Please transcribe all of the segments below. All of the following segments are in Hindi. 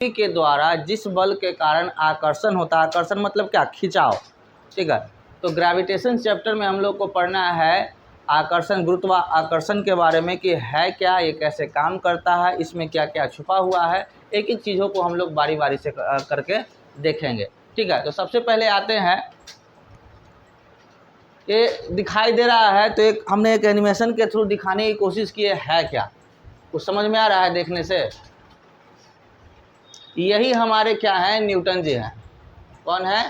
के द्वारा जिस बल के कारण आकर्षण होता है, आकर्षण मतलब क्या, खिंचाव, ठीक है। तो ग्रेविटेशन चैप्टर में हम लोग को पढ़ना है आकर्षण, गुरुत्वाकर्षण के बारे में कि है क्या, ये कैसे काम करता है, इसमें क्या क्या छुपा हुआ है, एक एक चीज़ों को हम लोग बारी बारी से करके देखेंगे, ठीक है। तो सबसे पहले आते हैं, ये दिखाई दे रहा है तो हमने एक एनिमेशन के थ्रू दिखाने की कोशिश की है क्या, कुछ समझ में आ रहा है देखने से? यही हमारे क्या है, न्यूटन जी हैं। कौन है?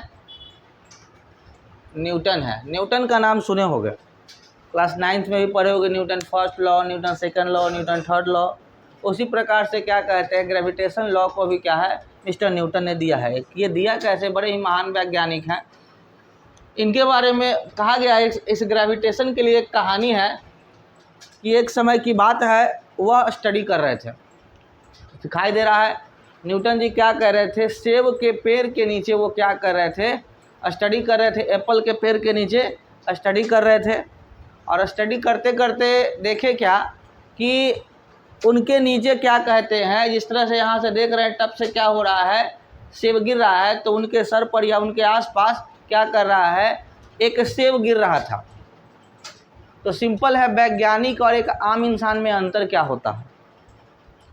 न्यूटन है। न्यूटन का नाम सुने होंगे, क्लास 9th में भी पढ़े होंगे, Newton first law, Newton second law, Newton third law. उसी प्रकार से क्या कहते हैं, ग्रेविटेशन लॉ को भी क्या है, मिस्टर न्यूटन ने दिया है। ये दिया कैसे, बड़े ही महान वैज्ञानिक हैं। इनके बारे में कहा गया है, इस ग्रेविटेशन के लिए एक कहानी है कि एक समय की बात है, वह स्टडी कर रहे थे, दिखाई दे रहा है न्यूटन जी क्या कर रहे थे, सेब के पेड़ के नीचे वो क्या कर रहे थे, स्टडी कर रहे थे, एप्पल के पेड़ के नीचे स्टडी कर रहे थे। और स्टडी करते करते देखे क्या कि उनके नीचे क्या कहते हैं, जिस तरह से यहाँ से देख रहे हैं टप से क्या हो रहा है, सेब गिर रहा है, तो उनके सर पर या उनके आसपास क्या कर रहा है, एक सेब गिर रहा था। तो सिंपल है, वैज्ञानिक और एक आम इंसान में अंतर क्या होता है,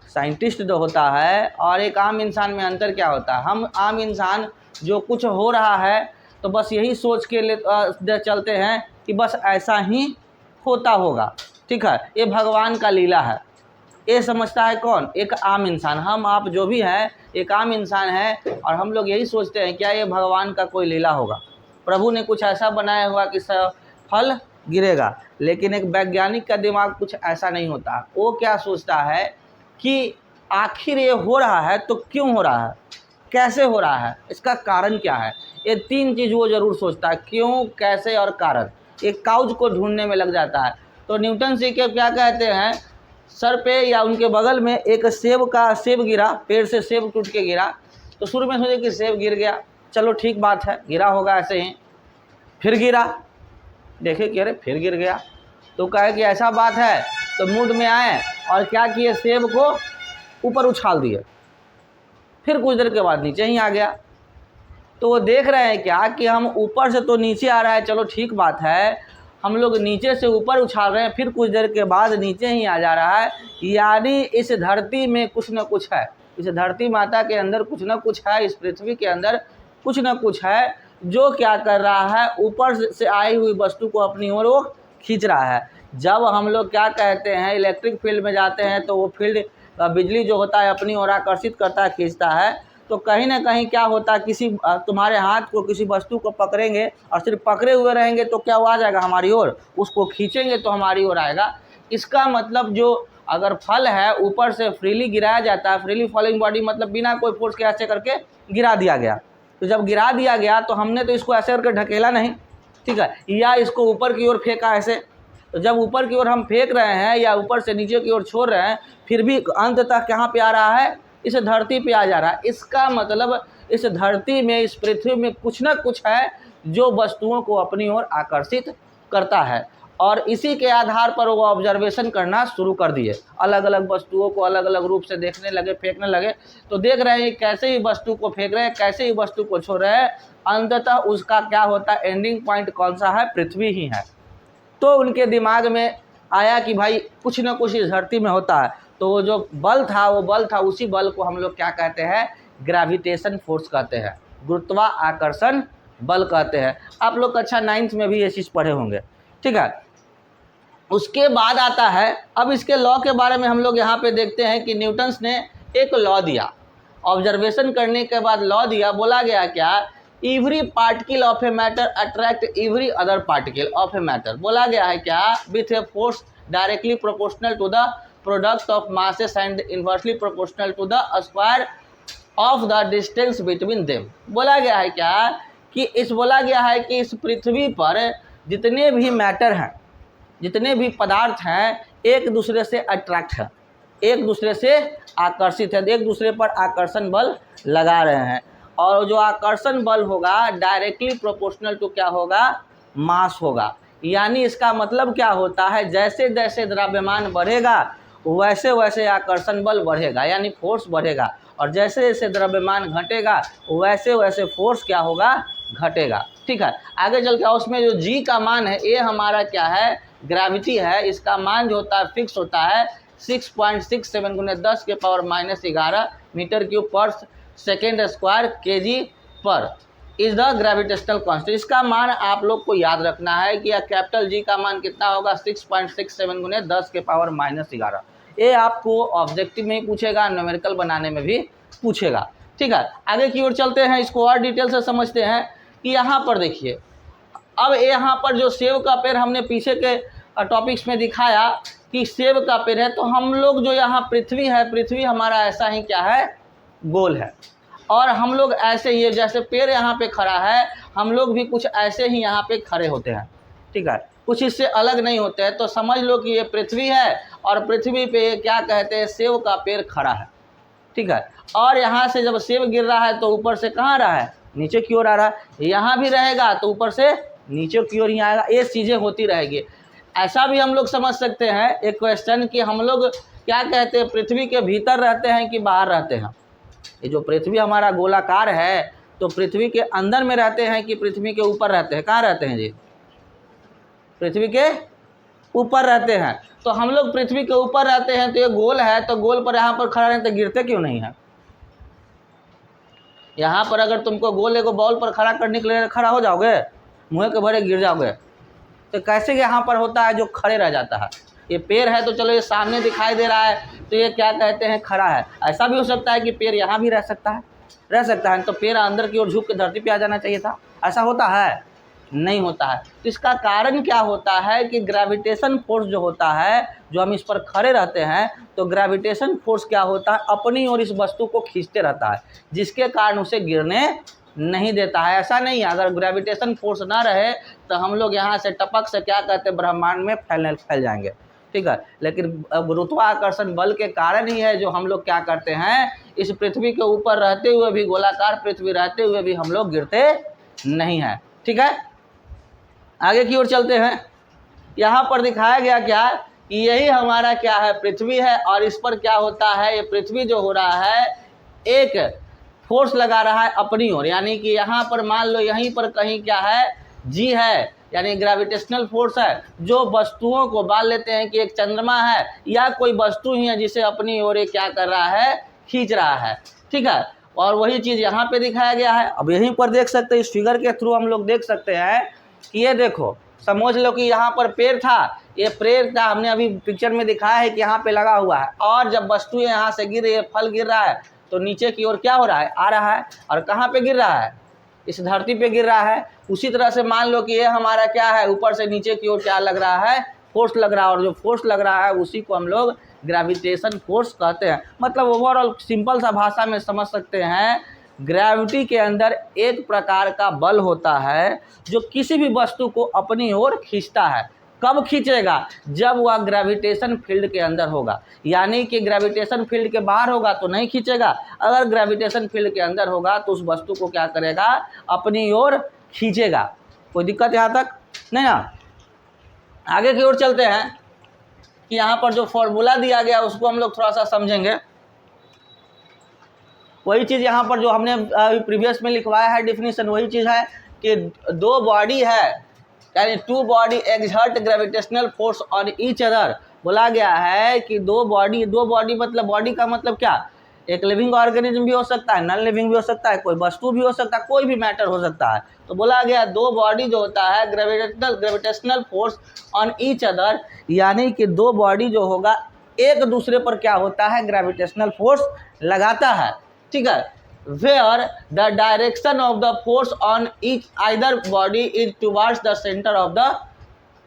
साइंटिस्ट जो होता है और एक आम इंसान में अंतर क्या होता है। हम आम इंसान जो कुछ हो रहा है तो बस यही सोच के चलते हैं कि बस ऐसा ही होता होगा, ठीक है, ये भगवान का लीला है, ये समझता है कौन, एक आम इंसान। हम आप जो भी हैं एक आम इंसान है और हम लोग यही सोचते हैं क्या ये भगवान का कोई लीला होगा, प्रभु ने कुछ ऐसा बनाया हुआ कि फल गिरेगा। लेकिन एक वैज्ञानिक का दिमाग कुछ ऐसा नहीं होता, वो क्या सोचता है कि आखिर ये हो रहा है तो क्यों हो रहा है, कैसे हो रहा है, इसका कारण क्या है। ये तीन चीज़ वो ज़रूर सोचता है, क्यों, कैसे और कारण। एक काउज को ढूंढने में लग जाता है। तो न्यूटन जी के क्या कहते हैं, सर पे या उनके बगल में एक सेब गिरा, पेड़ से सेब टूट के गिरा। तो शुरू में सोचे कि सेब गिर गया, चलो ठीक बात है, गिरा होगा ऐसे ही। फिर गिरा, देखे कि अरे फिर गिर गया, तो कहे कि ऐसा बात है, तो मूड में आए और क्या किए, सेब को ऊपर उछाल दिए। फिर कुछ देर के बाद नीचे ही आ गया। तो वो देख रहे हैं क्या कि हम ऊपर से तो नीचे आ रहा है, चलो ठीक बात है, हम लोग नीचे से ऊपर उछाल रहे हैं, फिर कुछ देर के बाद नीचे ही आ जा रहा है, यानी इस धरती में कुछ न कुछ है, इस धरती माता के अंदर कुछ न कुछ है, इस पृथ्वी के अंदर कुछ न कुछ है जो क्या कर रहा है, ऊपर से आई हुई वस्तु को अपनी ओर वो खींच रहा है। जब हम लोग क्या कहते हैं इलेक्ट्रिक फील्ड में जाते हैं तो वो फील्ड बिजली जो होता है अपनी ओर आकर्षित करता है, खींचता है। तो कहीं ना कहीं क्या होता है, किसी तुम्हारे हाथ को किसी वस्तु को पकड़ेंगे और सिर्फ पकड़े हुए रहेंगे तो क्या वो आ जाएगा हमारी ओर, उसको खींचेंगे तो हमारी ओर आएगा। इसका मतलब जो अगर फल है ऊपर से फ्रीली गिराया जाता है, फ्रीली फॉलिंग बॉडी मतलब बिना कोई फोर्स के ऐसे करके गिरा दिया गया। तो जब गिरा दिया गया तो हमने तो इसको ऐसे करके ढकेला नहीं, ठीक है, या इसको ऊपर की ओर फेंका ऐसे। तो जब ऊपर की ओर हम फेंक रहे हैं या ऊपर से नीचे की ओर छोड़ रहे हैं, फिर भी अंत तक कहाँ पे आ रहा है, इस धरती पे आ जा रहा है। इसका मतलब इस धरती में, इस पृथ्वी में कुछ ना कुछ है जो वस्तुओं को अपनी ओर आकर्षित करता है। और इसी के आधार पर वो ऑब्जर्वेशन करना शुरू कर दिए, अलग अलग वस्तुओं को अलग अलग रूप से देखने लगे, फेंकने लगे। तो देख रहे हैं कैसे ही वस्तु को फेंक रहे हैं, कैसे ही वस्तु को छोड़ रहे हैं, अंततः उसका क्या होता है, एंडिंग पॉइंट कौन सा है, पृथ्वी ही है। तो उनके दिमाग में आया कि भाई कुछ ना कुछ इस धरती में होता है। तो वो जो बल था, उसी बल को हम लोग क्या कहते हैं, ग्रेविटेशन फोर्स कहते हैं, गुरुत्वाकर्षण बल कहते हैं। आप लोग कक्षा 9th में भी ये चीज़ पढ़े होंगे, ठीक है। उसके बाद आता है, अब इसके लॉ के बारे में हम लोग यहाँ पे देखते हैं कि न्यूटन्स ने एक लॉ दिया, ऑब्जर्वेशन करने के बाद लॉ दिया। बोला गया क्या, every particle of a matter attract every other particle of a matter. बोला गया है क्या, with a force directly proportional to the product of masses and inversely proportional to the square of the distance between them. बोला गया है क्या कि बोला गया है कि इस पृथ्वी पर जितने भी मैटर हैं, जितने भी पदार्थ हैं, एक दूसरे से अट्रैक्ट है, एक दूसरे से आकर्षित है, एक दूसरे पर आकर्षण बल लगा रहे हैं। और जो आकर्षण बल होगा डायरेक्टली प्रोपोर्शनल टू क्या होगा, मास होगा। यानी इसका मतलब क्या होता है, जैसे जैसे द्रव्यमान बढ़ेगा वैसे वैसे आकर्षण बल बढ़ेगा, यानी फोर्स बढ़ेगा। और जैसे जैसे द्रव्यमान घटेगा वैसे वैसे फोर्स क्या होगा, घटेगा। ठीक है, आगे चल के उसमें जो जी का मान है ये हमारा क्या है, ग्रेविटी है, इसका मान जो होता है फिक्स होता है 6.67 गुने 10 के पावर -11 मीटर क्यूब पर सेकेंड स्क्वायर kg पर इज द ग्रेविटेशनल कांस्टेंट। इसका मान आप लोग को याद रखना है कि कैपिटल जी का मान कितना होगा 6.67 गुने 10 के पावर -11। ये आपको ऑब्जेक्टिव में ही पूछेगा, न्यूमेरिकल बनाने में भी पूछेगा। ठीक है, आगे की ओर चलते हैं, इसको और डिटेल से समझते हैं कि यहाँ पर देखिए, अब यहाँ पर जो सेब का पेड़ हमने पीछे के टॉपिक्स में दिखाया कि सेब का पेड़ है, तो हम लोग जो यहाँ पृथ्वी है, पृथ्वी हमारा ऐसा ही क्या है, गोल है, और हम लोग ऐसे ही जैसे पेड़ यहाँ पे खड़ा है, हम लोग भी कुछ ऐसे ही यहाँ पे खड़े होते हैं। ठीक है, कुछ इससे अलग नहीं होते हैं। तो समझ लो कि ये पृथ्वी है और पृथ्वी पे क्या कहते हैं, सेब का पेड़ खड़ा है। ठीक है, और यहाँ से जब सेब गिर रहा है तो ऊपर से कहाँ रहा है, नीचे की ओर आ रहा है, यहाँ भी रहेगा तो ऊपर से नीचे की ओर ही आएगा। ये चीज़ें होती रहेगी। ऐसा भी हम लोग समझ सकते हैं एक क्वेश्चन कि हम लोग क्या कहते हैं, पृथ्वी के भीतर रहते हैं कि बाहर रहते हैं। ये जो पृथ्वी हमारा गोलाकार है, तो पृथ्वी के अंदर में रहते हैं कि पृथ्वी के ऊपर रहते हैं, कहाँ रहते हैं जी, पृथ्वी के ऊपर रहते हैं। तो हम लोग पृथ्वी के ऊपर रहते हैं, तो ये गोल है, तो गोल पर यहाँ पर खड़ा रहते, गिरते क्यों नहीं है। यहाँ पर अगर तुमको गोल एगो बॉल पर खड़ा करने के लिए खड़ा हो जाओगे, मुँह के भरे गिर जाओगे। तो कैसे यहाँ पर होता है जो खड़े रह जाता है। ये पेड़ है तो चलो ये सामने दिखाई दे रहा है, तो ये क्या कहते हैं, खड़ा है। ऐसा भी हो सकता है कि पेड़ यहाँ भी रह सकता है, तो पेड़ अंदर की ओर झुक के धरती पे आ जाना चाहिए था। ऐसा होता है, नहीं होता है। तो इसका कारण क्या होता है कि ग्रेविटेशन फोर्स जो होता है, जो हम इस पर खड़े रहते हैं, तो ग्रेविटेशन फोर्स क्या होता है, अपनी ओर इस वस्तु को खींचते रहता है, जिसके कारण उसे गिरने नहीं देता है। ऐसा नहीं है, अगर ग्रेविटेशन फोर्स ना रहे तो हम लोग यहाँ से टपक से क्या कहते हैं, ब्रह्मांड में फैल जाएंगे। ठीक है, लेकिन गुरुत्वाकर्षण बल के कारण ही है जो हम लोग क्या करते हैं, इस पृथ्वी के ऊपर रहते हुए भी, गोलाकार पृथ्वी रहते हुए भी हम लोग गिरते नहीं हैं। ठीक है, आगे की ओर चलते हैं। यहाँ पर दिखाया गया क्या कि यही हमारा क्या है, पृथ्वी है, और इस पर क्या होता है, ये पृथ्वी जो हो रहा है एक फोर्स लगा रहा है अपनी ओर, यानी कि यहाँ पर मान लो यहीं पर कहीं क्या है, जी है, यानी ग्रेविटेशनल फोर्स है, जो वस्तुओं को मान लेते हैं कि एक चंद्रमा है या कोई वस्तु ही है जिसे अपनी ओर क्या कर रहा है, खींच रहा है। ठीक है, और वही चीज़ यहाँ पे दिखाया गया है। अब यहीं पर देख सकते हैं, इस फिगर के थ्रू हम लोग देख सकते हैं कि ये देखो, समझ लो कि यहाँ पर पेड़ था, ये पेड़ था, हमने अभी पिक्चर में दिखाया है कि यहाँ पे लगा हुआ है, और जब वस्तु यहाँ से गिर रही है, फल गिर रहा है, तो नीचे की ओर क्या हो रहा है, आ रहा है, और कहाँ पे गिर रहा है, इस धरती पे गिर रहा है। उसी तरह से मान लो कि ये हमारा क्या है, ऊपर से नीचे की ओर क्या लग रहा है, फोर्स लग रहा है, और जो फोर्स लग रहा है उसी को हम लोग ग्रेविटेशन फोर्स कहते हैं। मतलब ओवरऑल सिंपल सा भाषा में समझ सकते हैं, ग्रेविटी के अंदर एक प्रकार का बल होता है जो किसी भी वस्तु को अपनी ओर खींचता है। कब खींचेगा, जब वह ग्रेविटेशन फील्ड के अंदर होगा, यानी कि ग्रेविटेशन फील्ड के बाहर होगा तो नहीं खींचेगा, अगर ग्रेविटेशन फील्ड के अंदर होगा तो उस वस्तु को क्या करेगा, अपनी ओर खींचेगा। कोई दिक्कत यहाँ तक नहीं ना। आगे की ओर चलते हैं कि यहाँ पर जो फॉर्मूला दिया गया उसको हम लोग थोड़ा सा समझेंगे। वही चीज़ यहाँ पर जो हमने प्रीवियस में लिखवाया है डेफिनेशन, वही चीज़ है कि दो बॉडी है, यानी two body exert gravitational force on each other. बोला गया है कि दो बॉडी मतलब बॉडी का मतलब क्या, एक लिविंग ऑर्गेनिज्म भी हो सकता है, नॉन लिविंग भी हो सकता है, कोई वस्तु भी हो सकता है, कोई भी मैटर हो सकता है। तो बोला गया दो बॉडी जो होता है gravitational force on each other, यानी कि दो बॉडी जो होगा एक दूसरे पर क्या होता है, ग्रेविटेशनल फोर्स लगाता है। ठीक है, where the direction of the force on each either body is towards the center of the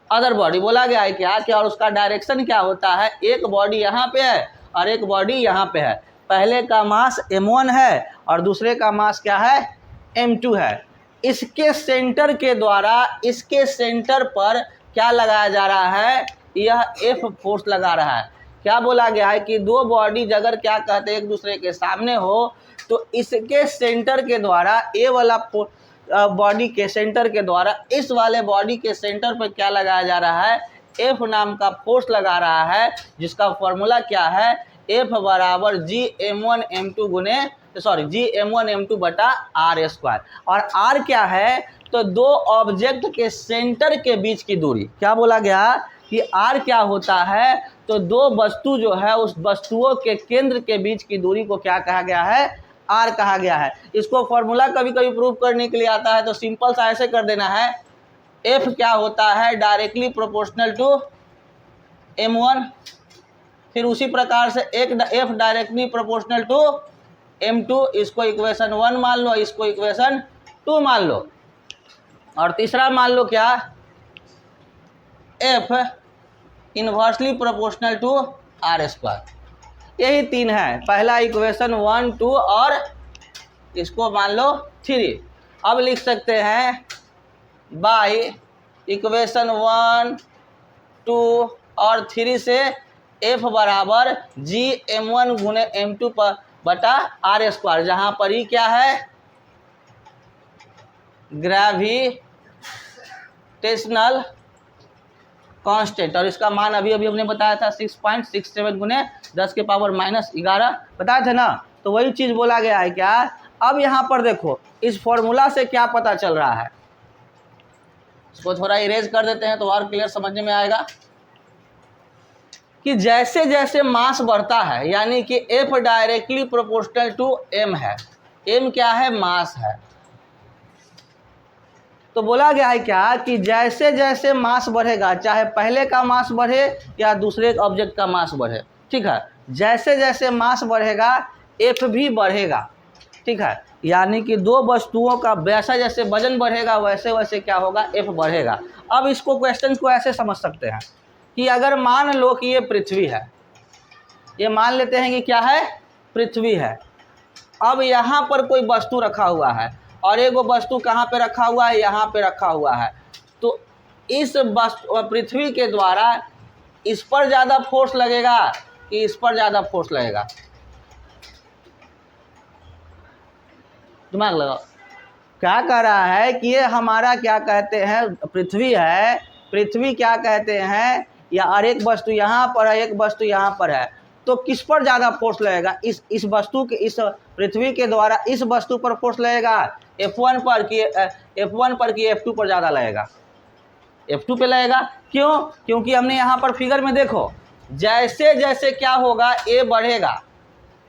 other body। बोला गया है क्या कि और उसका डायरेक्शन क्या होता है, एक बॉडी यहाँ पे है और एक बॉडी यहाँ पे है, पहले का मास m1 है और दूसरे का मास क्या है, m2 है। इसके सेंटर के द्वारा, इसके सेंटर पर क्या लगाया जा रहा है, यह F फोर्स लगा रहा है। क्या बोला गया है कि दो बॉडी अगर क्या कहते हैं एक दूसरे के सामने हो, तो इसके सेंटर के द्वारा, ए वाला बॉडी के सेंटर के द्वारा इस वाले बॉडी के सेंटर पर क्या लगाया जा रहा है, एफ नाम का फोर्स लगा रहा है, जिसका फॉर्मूला क्या है, F बराबर GM1M2 गुने GM1M2 बटा R स्क्वायर। और R क्या है, तो दो ऑब्जेक्ट के सेंटर के बीच की दूरी। क्या बोला गया कि R क्या होता है, तो दो वस्तु जो है उस वस्तुओं के केंद्र के बीच की दूरी को क्या कहा गया है, R कहा गया है। इसको फॉर्मूला कभी कभी प्रूव करने के लिए आता है, तो सिंपल सा ऐसे कर देना है, F क्या होता है डायरेक्टली प्रोपोर्शनल टू M1, फिर उसी प्रकार से एक F directly proportional to M2, इसको इक्वेशन 1 मान लो, इसको इक्वेशन 2 मान लो। और तीसरा मान लो क्या, F inversely proportional to R square. यही तीन है, पहला इक्वेशन 1 2 और इसको मान लो 3। अब लिख सकते हैं बाय इक्वेशन 1 2 और 3 से F बराबर GM1 गुने M2 पर बटा R स्क्वायर, जहाँ पर ही क्या है ग्रेविटेशनल कांस्टेंट, और इसका मान अभी हमने बताया था 6.67 गुने 10 के पावर -11 बताया था ना। तो वही चीज़ बोला गया है क्या। अब यहाँ पर देखो इस फॉर्मूला से क्या पता चल रहा है, इसको थोड़ा इरेज कर देते हैं तो और क्लियर समझने में आएगा कि जैसे जैसे मास बढ़ता है, यानी कि F directly proportional to M है, M क्या है, मास है। तो बोला गया है क्या कि जैसे जैसे मास बढ़ेगा, चाहे पहले का मास बढ़े या दूसरे ऑब्जेक्ट का मास बढ़े, ठीक है, जैसे जैसे मास बढ़ेगा F भी बढ़ेगा, ठीक है, यानी कि दो वस्तुओं का वैसा जैसे वजन बढ़ेगा वैसे वैसे क्या होगा, F बढ़ेगा। अब इसको क्वेश्चन को ऐसे समझ सकते हैं कि अगर मान लो कि ये पृथ्वी है, ये मान लेते हैं कि क्या है, पृथ्वी है। अब यहाँ पर कोई वस्तु रखा हुआ है और एक वो वस्तु कहाँ पे रखा हुआ है, यहाँ पे रखा हुआ है। तो इस वस्तु पृथ्वी के द्वारा इस पर ज़्यादा फोर्स लगेगा कि इस पर ज़्यादा फोर्स लगेगा, दिमाग लगाओ। क्या कह रहा है कि ये हमारा क्या कहते हैं, पृथ्वी है, पृथ्वी क्या कहते हैं, या और एक वस्तु यहाँ पर है, एक वस्तु यहाँ पर है, तो किस पर ज़्यादा फोर्स लगेगा, इस वस्तु के, इस पृथ्वी के द्वारा इस वस्तु पर फोर्स लगेगा F1 पर कि F2 पर ज़्यादा लगेगा, F2 पे लगेगा। क्यों, क्योंकि हमने यहाँ पर फिगर में देखो जैसे जैसे क्या होगा, A बढ़ेगा,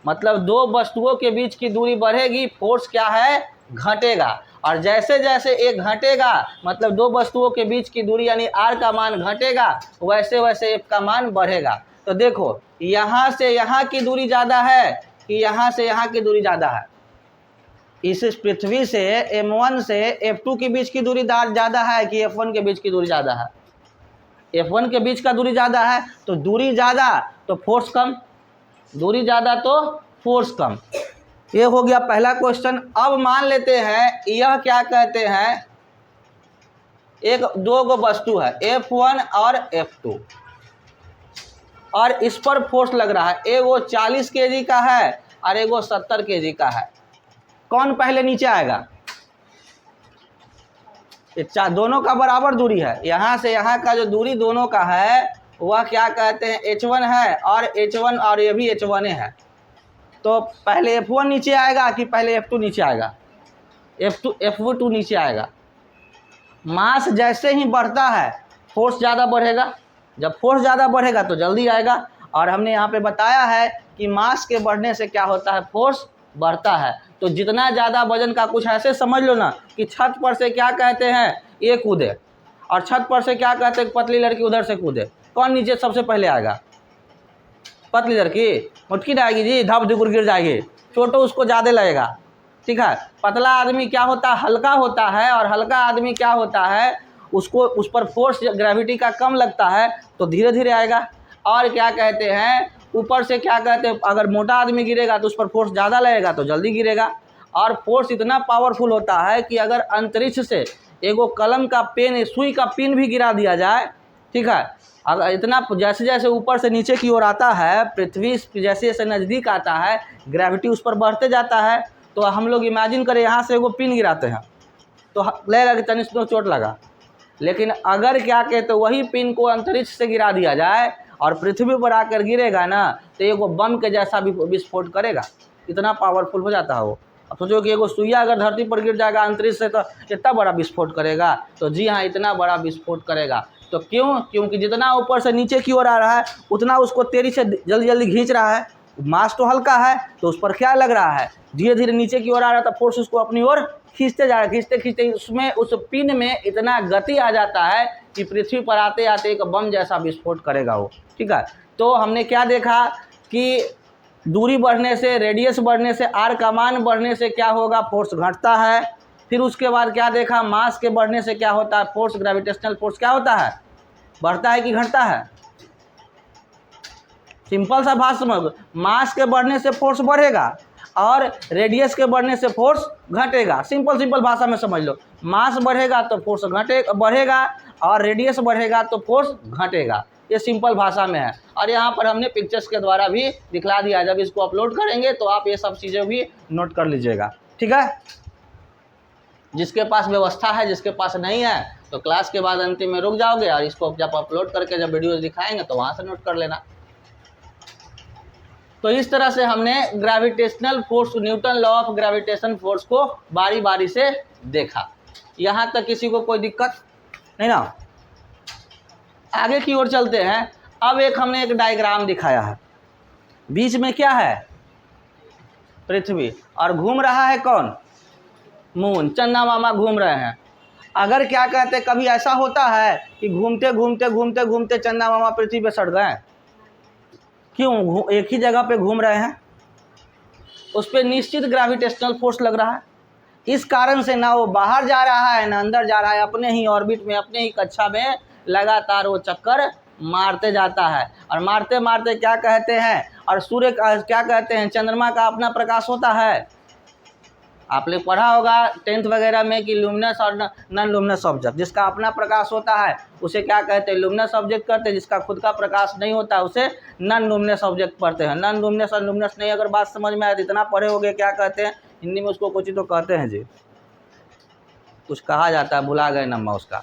मतलब दो वस्तुओं के बीच की दूरी बढ़ेगी, फोर्स क्या है, घटेगा। और जैसे जैसे एक घटेगा मतलब दो वस्तुओं के बीच की दूरी यानी R का मान घटेगा, वैसे वैसे F का मान बढ़ेगा। तो देखो यहाँ से यहाँ की दूरी ज़्यादा है कि यहाँ से यहाँ की दूरी ज़्यादा है, इस पृथ्वी से M1 से F2 के बीच की दूरी ज़्यादा है कि F1 के बीच की दूरी ज़्यादा है, F1 के बीच का दूरी ज़्यादा है। तो दूरी ज़्यादा तो फोर्स कम, दूरी ज़्यादा तो फोर्स कम। ये हो गया पहला क्वेश्चन। अब मान लेते हैं यह क्या कहते हैं, एक दो गो वस्तु है F1 और F2 और इस पर फोर्स लग रहा है, एगो 40 kg का है और एगो 70 kg का है। कौन पहले नीचे आएगा, दोनों का बराबर दूरी है, यहाँ से यहाँ का जो दूरी दोनों का है वह क्या कहते हैं H1 है, और H1 और ये भी H1 है। तो पहले F1 नीचे आएगा कि पहले F2 नीचे आएगा, F2 नीचे आएगा। मास जैसे ही बढ़ता है फोर्स ज़्यादा बढ़ेगा, जब फोर्स ज़्यादा बढ़ेगा तो जल्दी आएगा। और हमने यहाँ पे बताया है कि मास के बढ़ने से क्या होता है, फोर्स बढ़ता है। तो जितना ज़्यादा वजन का, कुछ ऐसे समझ लो ना कि छत पर से क्या कहते हैं ये कूदे, और छत पर से क्या कहते हैं पतली लड़की उधर से कूदे, कौन नीचे सबसे पहले आएगा, पतली लड़की, मुटकी आएगी जी, धप धुकुर गिर जाएगी, छोटो उसको ज़्यादा लगेगा, ठीक है। पतला आदमी क्या होता है, हल्का होता है, और हल्का आदमी क्या होता है, उसको उस पर फोर्स ग्रेविटी का कम लगता है तो धीरे धीरे आएगा। और क्या कहते हैं ऊपर से क्या कहते हैं, अगर मोटा आदमी गिरेगा तो उस पर फोर्स ज़्यादा लगेगा तो जल्दी गिरेगा। और फोर्स इतना पावरफुल होता है कि अगर अंतरिक्ष से एगो कलम का पेन, सुई का पिन भी गिरा दिया जाए, ठीक है, अगर इतना जैसे जैसे ऊपर से नीचे की ओर आता है, पृथ्वी जैसे जैसे नज़दीक आता है, ग्रेविटी उस पर बढ़ते जाता है। तो हम लोग इमेजिन करें यहाँ से एगो पिन गिराते हैं तो लगेगा कि तनिक तो चोट लगा, लेकिन अगर क्या कहते वही पिन को अंतरिक्ष से गिरा दिया जाए और पृथ्वी पर आकर गिरेगा ना तो एगो बम के जैसा भी विस्फोट करेगा, इतना पावरफुल हो जाता है वो। अब सोचो कि एगो सुइया अगर धरती पर गिर जाएगा अंतरिक्ष से तो कितना बड़ा विस्फोट करेगा। तो जी हाँ, इतना बड़ा विस्फोट करेगा। तो क्यों? क्योंकि जितना ऊपर से नीचे की ओर आ रहा है उतना उसको तेजी से जल्दी जल्दी खींच रहा है। मास तो हल्का है तो उस पर क्या लग रहा है, धीरे धीरे नीचे की ओर आ रहा है तो फोर्स उसको अपनी ओर खींचते जा रहा है। खींचते खींचते उसमें उस पिन में इतना गति आ जाता है कि पृथ्वी पर आते आते एक बम जैसा विस्फोट करेगा वो। ठीक है, तो हमने क्या देखा कि दूरी बढ़ने से, रेडियस बढ़ने से, आर का मान बढ़ने से क्या होगा, फोर्स घटता है। फिर उसके बाद क्या देखा, मास के बढ़ने से क्या होता है, फोर्स, ग्रेविटेशनल फोर्स क्या होता है, बढ़ता है कि घटता है। सिंपल सा भाषा में, मास के बढ़ने से फोर्स बढ़ेगा और रेडियस के बढ़ने से फोर्स घटेगा। सिंपल भाषा में समझ लो, मास बढ़ेगा तो फोर्स बढ़ेगा और रेडियस बढ़ेगा तो फोर्स घटेगा। ये सिंपल भाषा में है और यहाँ पर हमने पिक्चर्स के द्वारा भी दिखला दिया। जब इसको अपलोड करेंगे तो आप ये सब चीज़ें भी नोट कर लीजिएगा। ठीक है, जिसके पास व्यवस्था है, जिसके पास नहीं है तो क्लास के बाद अंतिम में रुक जाओगे और इसको जब अपलोड करके जब वीडियोस दिखाएंगे तो वहाँ से नोट कर लेना। तो इस तरह से हमने gravitational force, Newton law of gravitation force को बारी बारी से देखा। यहाँ तक किसी को कोई दिक्कत नहीं ना? आगे की ओर चलते हैं। अब हमने एक डायग्राम दिखाया है, बीच में क्या है, पृथ्वी, और घूम रहा है कौन, मून, चंदा मामा घूम रहे हैं। अगर क्या कहते हैं, कभी ऐसा होता है कि घूमते घूमते घूमते घूमते चंदा मामा पृथ्वी पे सड़ गए? क्यों? एक ही जगह पे घूम रहे हैं, उस पर निश्चित ग्रेविटेशनल फोर्स लग रहा है। इस कारण से ना वो बाहर जा रहा है ना अंदर जा रहा है, अपने ही ऑर्बिट में, अपने ही कक्षा में लगातार वो चक्कर मारते जाता है। और मारते मारते क्या कहते हैं, और सूर्य का क्या कहते हैं, चंद्रमा का अपना प्रकाश होता है। आपने पढ़ा होगा 10th वगैरह में कि लुमिनस और नॉन लुमिनस ऑब्जेक्ट, जिसका अपना प्रकाश होता है उसे क्या कहते हैं, लुमिनस ऑब्जेक्ट कहते हैं। जिसका खुद का प्रकाश नहीं होता है उसे नॉन लुमिनस ऑब्जेक्ट पढ़ते हैं। नॉन लुमिनस और लुमिनस नहीं, अगर बात समझ में आए तो इतना पढ़े होगे, क्या कहते हैं हिंदी में उसको, कुछ तो कहते हैं जी, कुछ कहा जाता है, भुला गए नम्मा उसका,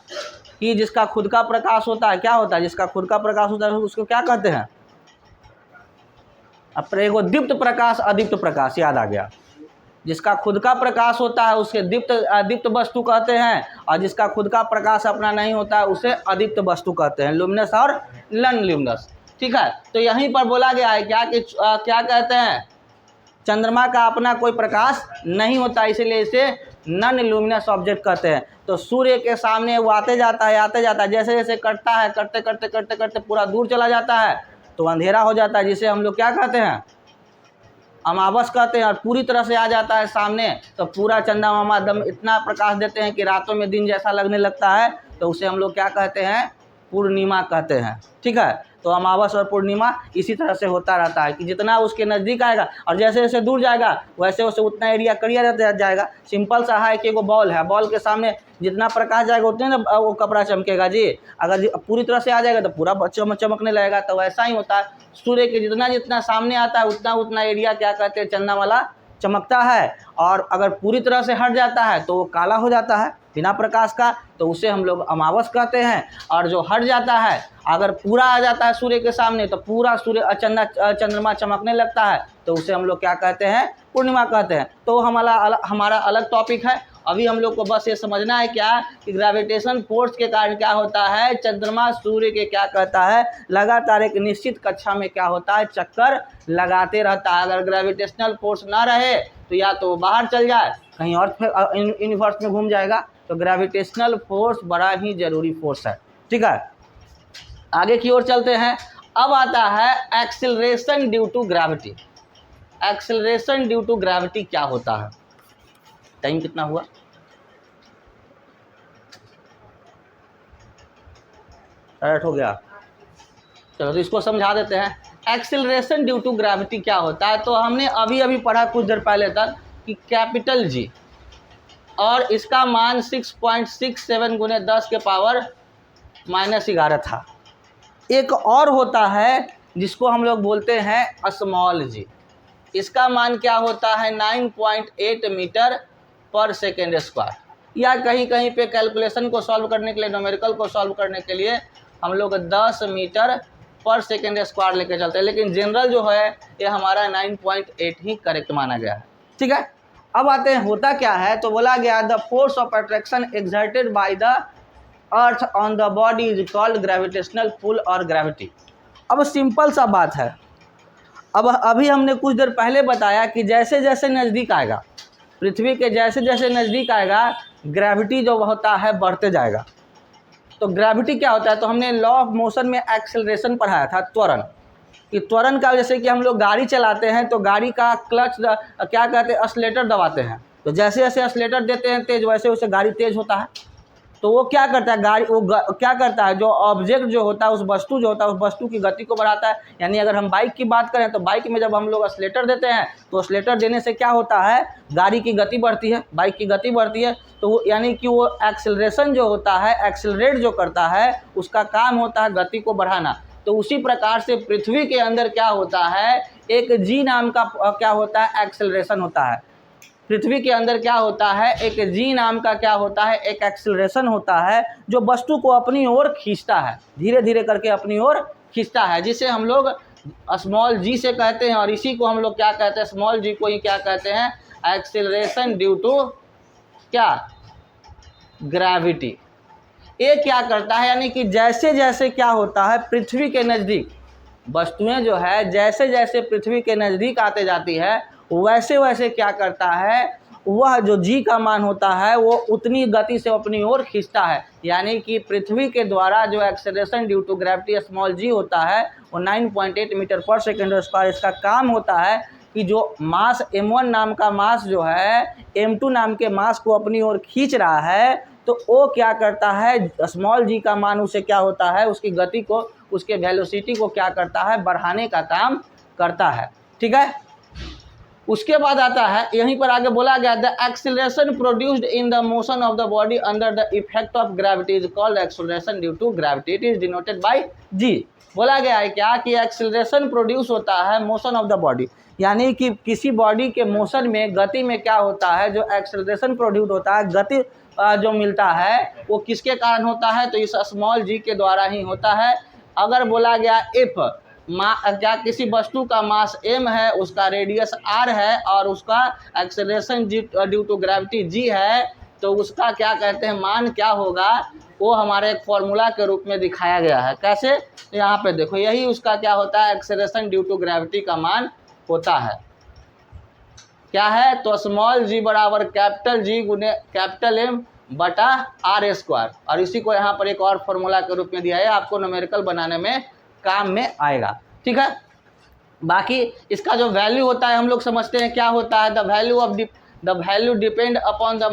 कि जिसका खुद का प्रकाश होता है, क्या होता है, जिसका खुद का प्रकाश होता है उसको क्या कहते हैं, अब एगो दीप्त प्रकाश, अदीप्त प्रकाश, याद आ गया। जिसका खुद का प्रकाश होता है उसे दीप्त वस्तु कहते हैं, और जिसका खुद का प्रकाश अपना नहीं होता है उसे अदीप्त वस्तु कहते हैं, लुमिनस और नॉन लुमिनस। ठीक है, तो यहीं पर बोला गया है क्या कि क्या कहते हैं, चंद्रमा का अपना कोई प्रकाश नहीं होता, इसीलिए इसे नॉन लुमिनस ऑब्जेक्ट कहते हैं। तो सूर्य के सामने वो आते जाता है, जैसे जैसे कटता है, करते करते करते करते पूरा दूर चला जाता है तो अंधेरा हो जाता है, जिसे हम लोग क्या कहते हैं, अमावस कहते हैं। और पूरी तरह से आ जाता है सामने तो पूरा चंदा मामा दम इतना प्रकाश देते हैं कि रातों में दिन जैसा लगने लगता है, तो उसे हम लोग क्या कहते हैं, पूर्णिमा कहते हैं। ठीक है, तो अमावस और पूर्णिमा इसी तरह से होता रहता है कि जितना उसके नज़दीक आएगा और जैसे जैसे दूर जाएगा वैसे वैसे उतना एरिया क्लियर रहता जाएगा। सिंपल सा है कि एगो बॉल है, बॉल के सामने जितना प्रकाश जाएगा उतने ना वो कपड़ा चमकेगा जी। अगर पूरी तरह से आ जाएगा तो पूरा चमकने लगेगा। तो वैसा ही होता है, सूर्य के जितना जितना सामने आता है उतना उतना एरिया क्या कहते हैं, चंदा वाला चमकता है। और अगर पूरी तरह से हट जाता है तो वो काला हो जाता है बिना प्रकाश का, तो उसे हम लोग अमावस कहते हैं। और जो हट जाता है, अगर पूरा आ जाता है सूर्य के सामने तो पूरा सूर्य चंद्रमा चमकने लगता है, तो उसे हम लोग क्या कहते हैं, पूर्णिमा कहते हैं। तो हमारा अलग टॉपिक है। अभी हम लोग को बस ये समझना है क्या कि ग्रेविटेशन फोर्स के कारण क्या होता है, चंद्रमा सूर्य के क्या कहता है, लगातार एक निश्चित कक्षा में क्या होता है, चक्कर लगाते रहता है। अगर ग्रेविटेशनल फोर्स ना रहे तो या तो बाहर चल जाए, कहीं और यूनिवर्स में घूम जाएगा। तो ग्रेविटेशनल फोर्स बड़ा ही जरूरी फोर्स है। ठीक है, आगे की ओर चलते हैं। अब आता है acceleration due to gravity. Acceleration due to gravity क्या होता है? टाइम कितना हुआ? करेक्ट हो गया। चलो तो इसको समझा देते हैं। एक्सीलरेशन ड्यू टू ग्रेविटी क्या होता है? तो हमने अभी अभी पढ़ा कुछ देर पहले तक कि कैपिटल जी और इसका मान 6.67 गुने 10 के पावर -11 था। एक और होता है जिसको हम लोग बोलते हैं स्मॉल जी। इसका मान क्या होता है, 9.8 मीटर पर सेकेंड स्क्वायर। या कहीं कहीं पे कैलकुलेशन को सॉल्व करने के लिए, न्यूमेरिकल को सॉल्व करने के लिए हम लोग 10 मीटर पर सेकेंड स्क्वायर लेके चलते हैं, लेकिन जनरल जो है ये हमारा 9.8 ही करेक्ट माना गया है। ठीक है, अब आते हैं होता क्या है। तो बोला गया the force of attraction exerted by the earth on the body is called gravitational pull और ग्रेविटी। अब सिंपल सा बात है, अब अभी हमने कुछ देर पहले बताया कि जैसे जैसे नज़दीक आएगा पृथ्वी के, जैसे जैसे नज़दीक आएगा ग्रेविटी जो होता है बढ़ते जाएगा। तो ग्रेविटी क्या होता है, तो हमने लॉ ऑफ मोशन में एक्सेलरेशन पढ़ाया था, त्वरण, कि त्वरण का जैसे कि हम लोग गाड़ी चलाते हैं तो गाड़ी का क्लच क्या कहते हैं, एक्सीलरेटर दबाते हैं, तो जैसे जैसे एक्सीलरेटर देते हैं तेज, वैसे वैसे गाड़ी तेज होता है। तो वो क्या करता है, गाड़ी वो क्या करता है, जो ऑब्जेक्ट जो होता है, उस वस्तु जो होता है, उस वस्तु की गति को बढ़ाता है। यानी अगर हम बाइक की बात करें तो बाइक में जब हम लोग एक्सीलरेटर देते हैं तो एक्सीलरेटर देने से क्या होता है, गाड़ी की गति बढ़ती है, बाइक की गति बढ़ती है। तो वो यानी कि वो एक्सेलरेशन जो होता है, एक्सेलरेट जो करता है, उसका काम होता है गति को बढ़ाना। तो उसी प्रकार से पृथ्वी के अंदर क्या होता है, एक जी नाम का क्या होता है, एक्सेलरेशन होता है। पृथ्वी के अंदर क्या होता है, एक जी नाम का क्या होता है, एक एक्सेलरेशन होता है जो वस्तु को अपनी ओर खींचता है, धीरे धीरे करके अपनी ओर खींचता है, जिसे हम लोग स्मॉल जी से कहते हैं। और इसी को हम लोग क्या कहते हैं, स्मॉल जी को ही क्या कहते हैं, एक्सेलरेशन ड्यू टू क्या, ग्रेविटी। ये क्या करता है, यानी कि जैसे जैसे क्या होता है, पृथ्वी के नज़दीक वस्तुएं जो है जैसे जैसे पृथ्वी के नज़दीक आते जाती है, वैसे वैसे क्या करता है, वह जो जी का मान होता है वो उतनी गति से अपनी ओर खींचता है। यानी कि पृथ्वी के द्वारा जो acceleration due to gravity small g होता है वो 9.8 मीटर पर सेकेंड स्क्वायर। इसका काम होता है कि जो मास m1 नाम का मास जो है m2 नाम के मास को अपनी ओर खींच रहा है, तो वो क्या करता है, स्मॉल जी का मान उसे क्या होता है, उसकी गति को, उसके वेलोसिटी को क्या करता है, बढ़ाने का काम करता है। ठीक है, उसके बाद आता है, यहीं पर आगे बोला गया the acceleration produced in the motion of the body under the effect of gravity is called acceleration due to gravity, it is denoted by g. बोला गया है क्या कि एक्सेलरेशन प्रोड्यूस होता है मोशन ऑफ द बॉडी, यानी कि किसी बॉडी के मोशन में, गति में क्या होता है, जो एक्सेलरेशन प्रोड्यूस होता है, गति जो मिलता है वो किसके कारण होता है, तो इस स्मॉल जी के द्वारा ही होता है। अगर बोला गया इफ क्या किसी वस्तु का मास m है, उसका रेडियस r है और उसका acceleration due to gravity g है, तो उसका क्या कहते हैं, मान क्या होगा, वो हमारे एक फॉर्मूला के रूप में दिखाया गया है। कैसे, यहाँ पे देखो, यही उसका क्या होता है, एक्सेलरेशन ड्यू टू ग्रेविटी का मान होता है। क्या है, तो स्मॉल g बराबर कैपिटल G गुने कैपिटल M बटा r स्क्वायर। और इसी को यहाँ पर एक और फॉर्मूला के रूप में दिया है, आपको न्यूमेरिकल बनाने में काम में आएगा। ठीक है, बाकी इसका जो वैल्यू होता है हम लोग समझते हैं क्या होता है, the value depend upon the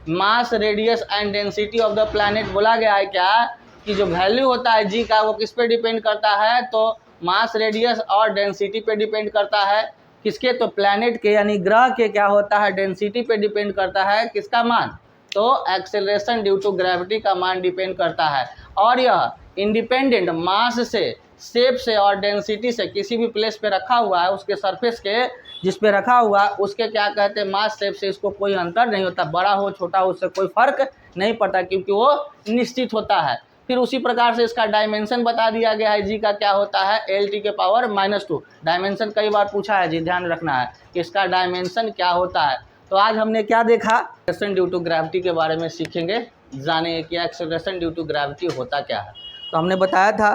mass radius and density of the planet. बोला गया है क्या कि जो वैल्यू होता है जी का वो किस पे डिपेंड करता है, तो मास रेडियस और डेंसिटी पे डिपेंड करता है। किसके, तो प्लैनेट के, यानी ग्रह के क्या होता है, डेंसिटी पे डिपेंड करता है किसका मान, तो एक्सेलरेशन ड्यू टू ग्रेविटी का मान डिपेंड करता है। और यह इंडिपेंडेंट मास से, शेप से और डेंसिटी से किसी भी प्लेस पे रखा हुआ है, उसके सरफेस के जिस पे रखा हुआ है उसके क्या कहते हैं, मास शेप से इसको कोई अंतर नहीं होता, बड़ा हो छोटा हो उससे कोई फर्क नहीं पड़ता, क्योंकि वो निश्चित होता है। फिर उसी प्रकार से इसका डायमेंशन बता दिया गया है, जी का क्या होता है, LT के पावर -2। डायमेंशन कई बार पूछा है जी, ध्यान रखना है कि इसका डायमेंशन क्या होता है। तो आज हमने क्या देखा, एक्सेलरेशन ड्यू टू ग्रेविटी के बारे में सीखेंगे, जाने कि एक्सेलरेशन ड्यू टू ग्रेविटी होता क्या है। तो हमने बताया था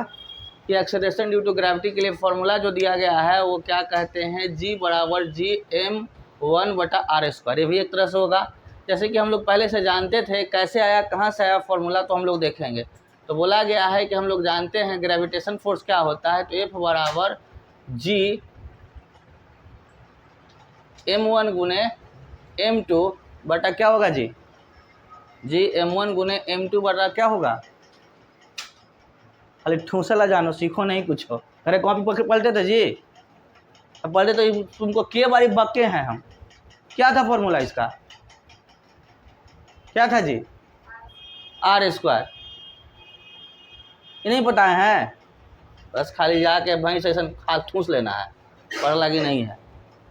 कि एक्सेलरेशन ड्यू टू ग्रेविटी के लिए फॉर्मूला जो दिया गया है वो क्या कहते हैं, G बराबर Gm1 बटा r स्क्वायर। ये भी एक तरह से होगा, जैसे कि हम लोग पहले से जानते थे। कैसे आया, कहाँ से आया फॉर्मूला, तो हम लोग देखेंगे। तो बोला गया है कि हम लोग जानते हैं ग्रेविटेशन फोर्स क्या होता है, तो F बराबर G m1 गुने m2 बटा क्या होगा जी, G m1 गुने m2 बटा क्या होगा, खाली ठूसला जानो, सीखो नहीं कुछ हो। अरे कॉपी पलटे थे जी, अब पलटे तो तुमको के बारी बक्के हैं हम। क्या था फॉर्मूला इसका, क्या था जी, r स्क्वायर। ये नहीं पता है, बस खाली जाके भैंस ऐसा खा ठूस लेना है, पढ़ लगी नहीं है।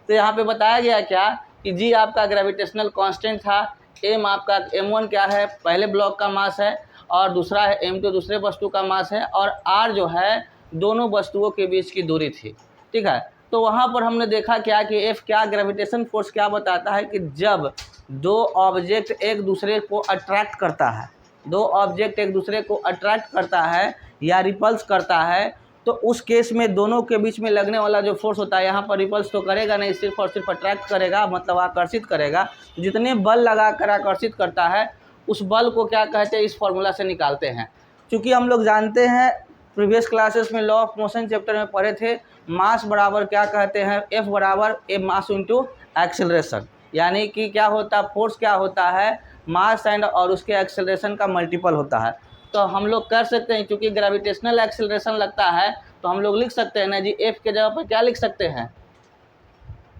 तो यहाँ पे बताया गया क्या कि जी आपका ग्रेविटेशनल कांस्टेंट था, m आपका m1 क्या है, पहले ब्लॉक का मास है, और दूसरा है m2 दूसरे वस्तु का मास है, और r जो है दोनों वस्तुओं के बीच की दूरी थी। ठीक है, तो वहाँ पर हमने देखा क्या कि F क्या ग्रेविटेशन फोर्स क्या बताता है कि जब दो ऑब्जेक्ट एक दूसरे को अट्रैक्ट करता है, दो ऑब्जेक्ट एक दूसरे को अट्रैक्ट करता है या रिपल्स करता है, तो उस केस में दोनों के बीच में लगने वाला जो फोर्स होता है, यहाँ पर रिपल्स तो करेगा नहीं, सिर्फ और सिर्फ अट्रैक्ट करेगा, मतलब आकर्षित करेगा। जितने बल लगा कर आकर्षित करता है उस बल को क्या कहते हैं, इस फॉर्मूला से निकालते हैं। क्योंकि हम लोग जानते हैं प्रीवियस क्लासेस में लॉ ऑफ मोशन चैप्टर में पढ़े थे, मास बराबर क्या कहते हैं, F बराबर ए मास इंटू एक्सेलरेशन, यानी कि क्या होता है, फोर्स क्या होता है, मास एंड और उसके एक्सेलरेशन का मल्टीपल होता है। तो हम लोग कर सकते हैं, क्योंकि ग्रेविटेशनल एक्सेलरेशन लगता है तो हम लोग लिख सकते हैं ना जी, F के जगह पर क्या लिख सकते हैं,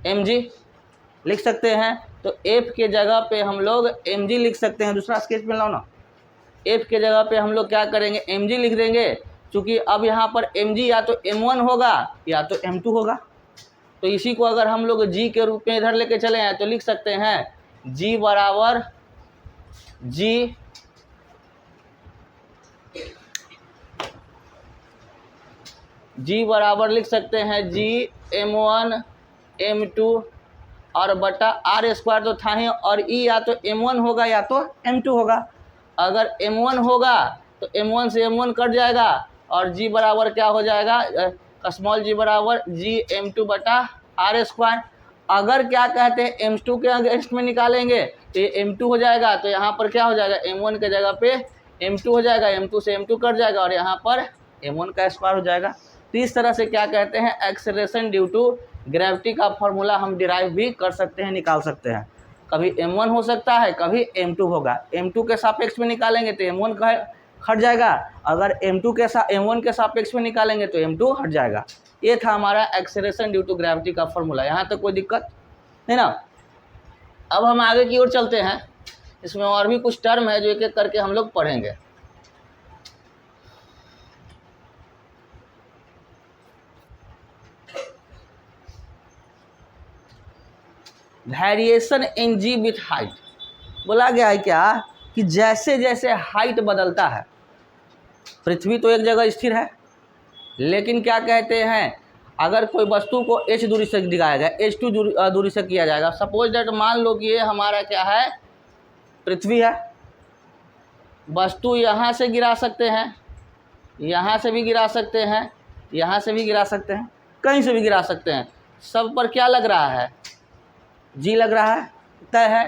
mg लिख सकते हैं। तो F के जगह पे हम लोग mg लिख सकते हैं। दूसरा स्केच में लाओ ना, F के जगह पे हम लोग क्या करेंगे, mg लिख देंगे, क्योंकि अब यहाँ पर mg या तो m1 होगा या तो m2 होगा। तो इसी को अगर हम लोग g के रूप में इधर लेके चले हैं तो लिख सकते हैं g बराबर g बराबर लिख सकते हैं g m1 m2 और बटा r स्क्वायर तो था ही, और e या तो m1 होगा या तो m2 होगा। अगर m1 होगा तो m1 से m1 कट जाएगा और g बराबर क्या हो जाएगा, स्मॉल g बराबर g m2 बटा r स्क्वायर। अगर क्या कहते हैं m2 के अगेंस्ट में निकालेंगे तो ये m2 हो जाएगा, तो यहाँ पर क्या हो जाएगा, m1 के जगह पे m2 हो जाएगा, m2 से m2 कट जाएगा और यहाँ पर m1 का स्क्वायर हो जाएगा। तो इस तरह से क्या कहते हैं, एक्सेलरेशन ड्यू टू ग्रेविटी का फॉर्मूला हम डिराइव भी कर सकते हैं, निकाल सकते हैं। कभी m1 हो सकता है, कभी m2 होगा। m2 के सापेक्ष में निकालेंगे तो m1 का हट जाएगा, अगर m1 के सापेक्ष में निकालेंगे तो m2 हट जाएगा। ये था हमारा एक्सेलरेशन ड्यू टू ग्रेविटी का फॉर्मूला। यहाँ तक कोई दिक्कत है ना। अब हम आगे की ओर चलते हैं, इसमें और भी कुछ टर्म है जो एक एक करके हम लोग पढ़ेंगे। Variation in g with height, बोला गया है क्या कि जैसे जैसे हाइट बदलता है, पृथ्वी तो एक जगह स्थिर है, लेकिन क्या कहते हैं, अगर कोई वस्तु को h दूरी से दिखाया जाए, h2 दूरी से किया जाएगा, सपोज दैट मान लो कि ये हमारा क्या है, पृथ्वी है। वस्तु यहाँ से गिरा सकते हैं, यहाँ से भी गिरा सकते हैं, यहाँ से भी गिरा सकते हैं, कहीं से भी गिरा सकते हैं। सब पर क्या लग रहा है, जी लग रहा है, तय है।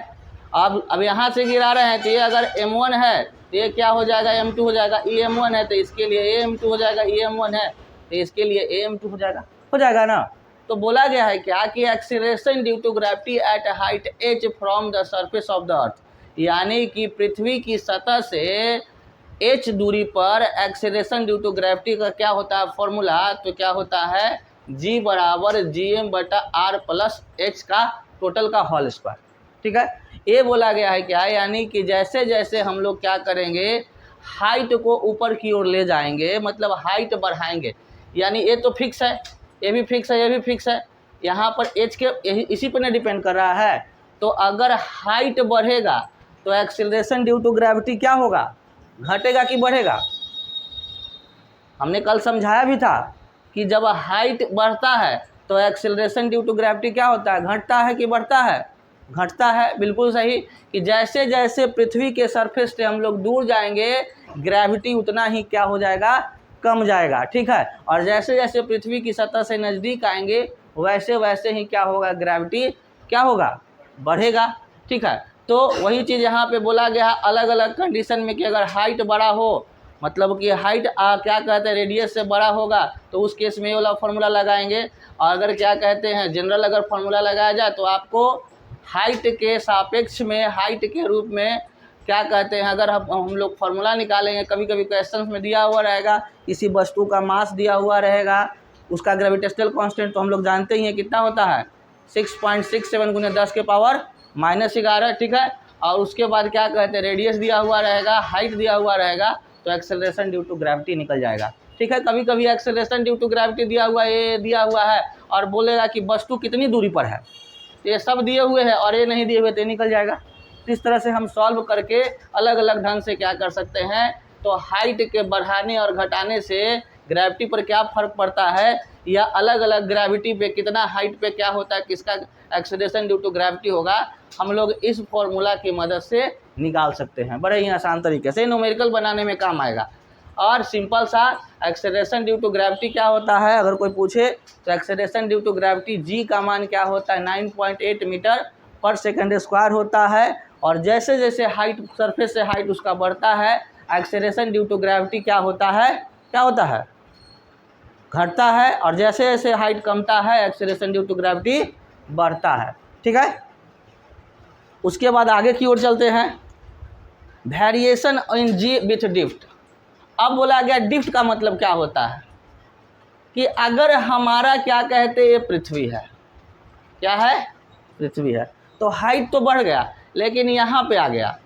अब यहाँ से गिरा रहे हैं तो ये अगर m1 है तो ये क्या हो जाएगा, m2 हो जाएगा। e m1 है तो इसके लिए am2 हो जाएगा, e m1 है तो इसके लिए am2 हो जाएगा ना। तो बोला गया है क्या कि acceleration due to gravity at height h from the surface of the earth, यानी कि पृथ्वी की सतह से h दूरी पर एक्सीलरेशन ड्यू टू ग्रेविटी का क्या होता है फॉर्मूला, तो क्या होता है, g बराबर gm बटा r प्लस h का टोटल का होल स्क्वायर। ठीक है, ये बोला गया है क्या, यानी कि जैसे जैसे हम लोग क्या करेंगे, हाइट को ऊपर की ओर ले जाएंगे, मतलब हाइट बढ़ाएंगे। यानी ये तो फिक्स है, ये भी फिक्स है, ये भी फिक्स है, यहाँ पर h के इसी पर नहीं डिपेंड कर रहा है। तो अगर हाइट बढ़ेगा तो एक्सीलरेशन ड्यू टू ग्रेविटी क्या होगा, घटेगा कि बढ़ेगा। हमने कल समझाया भी था कि जब हाइट बढ़ता है तो एक्सीलरेशन ड्यू टू ग्रेविटी क्या होता है, घटता है कि बढ़ता है, घटता है। बिल्कुल सही, कि जैसे जैसे पृथ्वी के सरफेस से हम लोग दूर जाएंगे ग्रेविटी उतना ही क्या हो जाएगा, कम जाएगा। ठीक है, और जैसे जैसे पृथ्वी की सतह से नज़दीक आएंगे वैसे वैसे ही क्या होगा, ग्रेविटी क्या होगा, बढ़ेगा। ठीक है, तो वही चीज़ यहाँ पे बोला गया है अलग अलग कंडीशन में कि अगर हाइट बड़ा हो, मतलब कि हाइट क्या कहते हैं रेडियस से बड़ा होगा, तो उस केस में ये वाला फार्मूला लगाएंगे। और अगर क्या कहते हैं जनरल अगर फार्मूला लगाया जाए तो आपको हाइट के सापेक्ष में, हाइट के रूप में क्या कहते हैं, अगर हम लोग फार्मूला निकालेंगे, कभी कभी क्वेश्चन में दिया हुआ रहेगा, किसी वस्तु का मास दिया हुआ रहेगा, उसका ग्रेविटेशनल कांस्टेंट तो हम लोग जानते ही हैं कितना होता है, 6.67 गुने 10 के पावर -11। ठीक है, और उसके बाद क्या कहते हैं रेडियस दिया हुआ रहेगा, हाइट दिया हुआ रहेगा, तो एक्सेलरेशन ड्यू टू ग्रेविटी निकल जाएगा। ठीक है, कभी कभी एक्सेलरेशन ड्यू टू ग्रेविटी दिया हुआ ये दिया हुआ है और बोलेगा कि वस्तु कितनी दूरी पर है, ये सब दिए हुए हैं और ये नहीं दिए हुए तो निकल जाएगा। तो इस तरह से हम सॉल्व करके अलग अलग ढंग से क्या कर सकते हैं, तो हाइट के बढ़ाने और घटाने से ग्रेविटी पर क्या फर्क पड़ता है, या अलग अलग ग्रेविटी पे कितना हाइट पे क्या होता है, किसका एक्सेलरेशन ड्यू टू ग्रेविटी होगा, हम लोग इस फॉर्मूला की मदद से निकाल सकते हैं। बड़े ही आसान तरीके से न्यूमेरिकल बनाने में काम आएगा। और सिंपल सा एक्सेलरेशन ड्यू टू ग्रेविटी क्या होता है, अगर कोई पूछे तो acceleration due to gravity G का मान क्या होता है, 9.8 मीटर पर सेकंड स्क्वायर होता है। और जैसे जैसे हाइट, सरफेस से हाइट उसका बढ़ता है, एक्सेलरेशन ड्यू टू ग्रेविटी क्या होता है, क्या होता है, घटता है। और जैसे जैसे हाइट कमता है, एक्सेलरेशन ड्यू टू ग्रेविटी बढ़ता है। ठीक है, उसके बाद आगे की ओर चलते हैं। Variation in g with drift. अब बोला गया ड्रिफ्ट का मतलब क्या होता है, कि अगर हमारा क्या कहते हैं, ये पृथ्वी है, क्या है, पृथ्वी है, तो हाइट तो बढ़ गया, लेकिन यहाँ पे आ गया,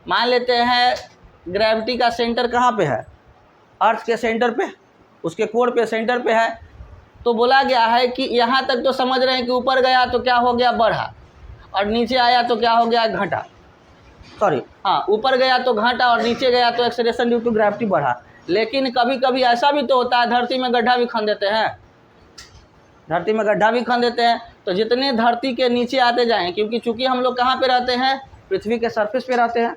मान लेते हैं ग्रेविटी का सेंटर कहाँ पे है, अर्थ के सेंटर पे, उसके कोर पे, सेंटर पे है। तो बोला गया है कि यहाँ तक तो समझ रहे हैं कि ऊपर गया तो क्या हो गया, बढ़ा, और नीचे आया तो क्या हो गया, घटा, सॉरी हाँ, ऊपर गया तो घटा और नीचे गया तो एक्सेलरेशन ड्यू टू ग्रेविटी बढ़ा। लेकिन कभी कभी ऐसा भी तो होता है, धरती में गड्ढा भी खन देते हैं, धरती में गड्ढा भी खन देते हैं। तो जितने धरती के नीचे आते जाएं, क्योंकि चूंकि हम लोग कहाँ पे रहते हैं, पृथ्वी के सरफेस पे रहते हैं,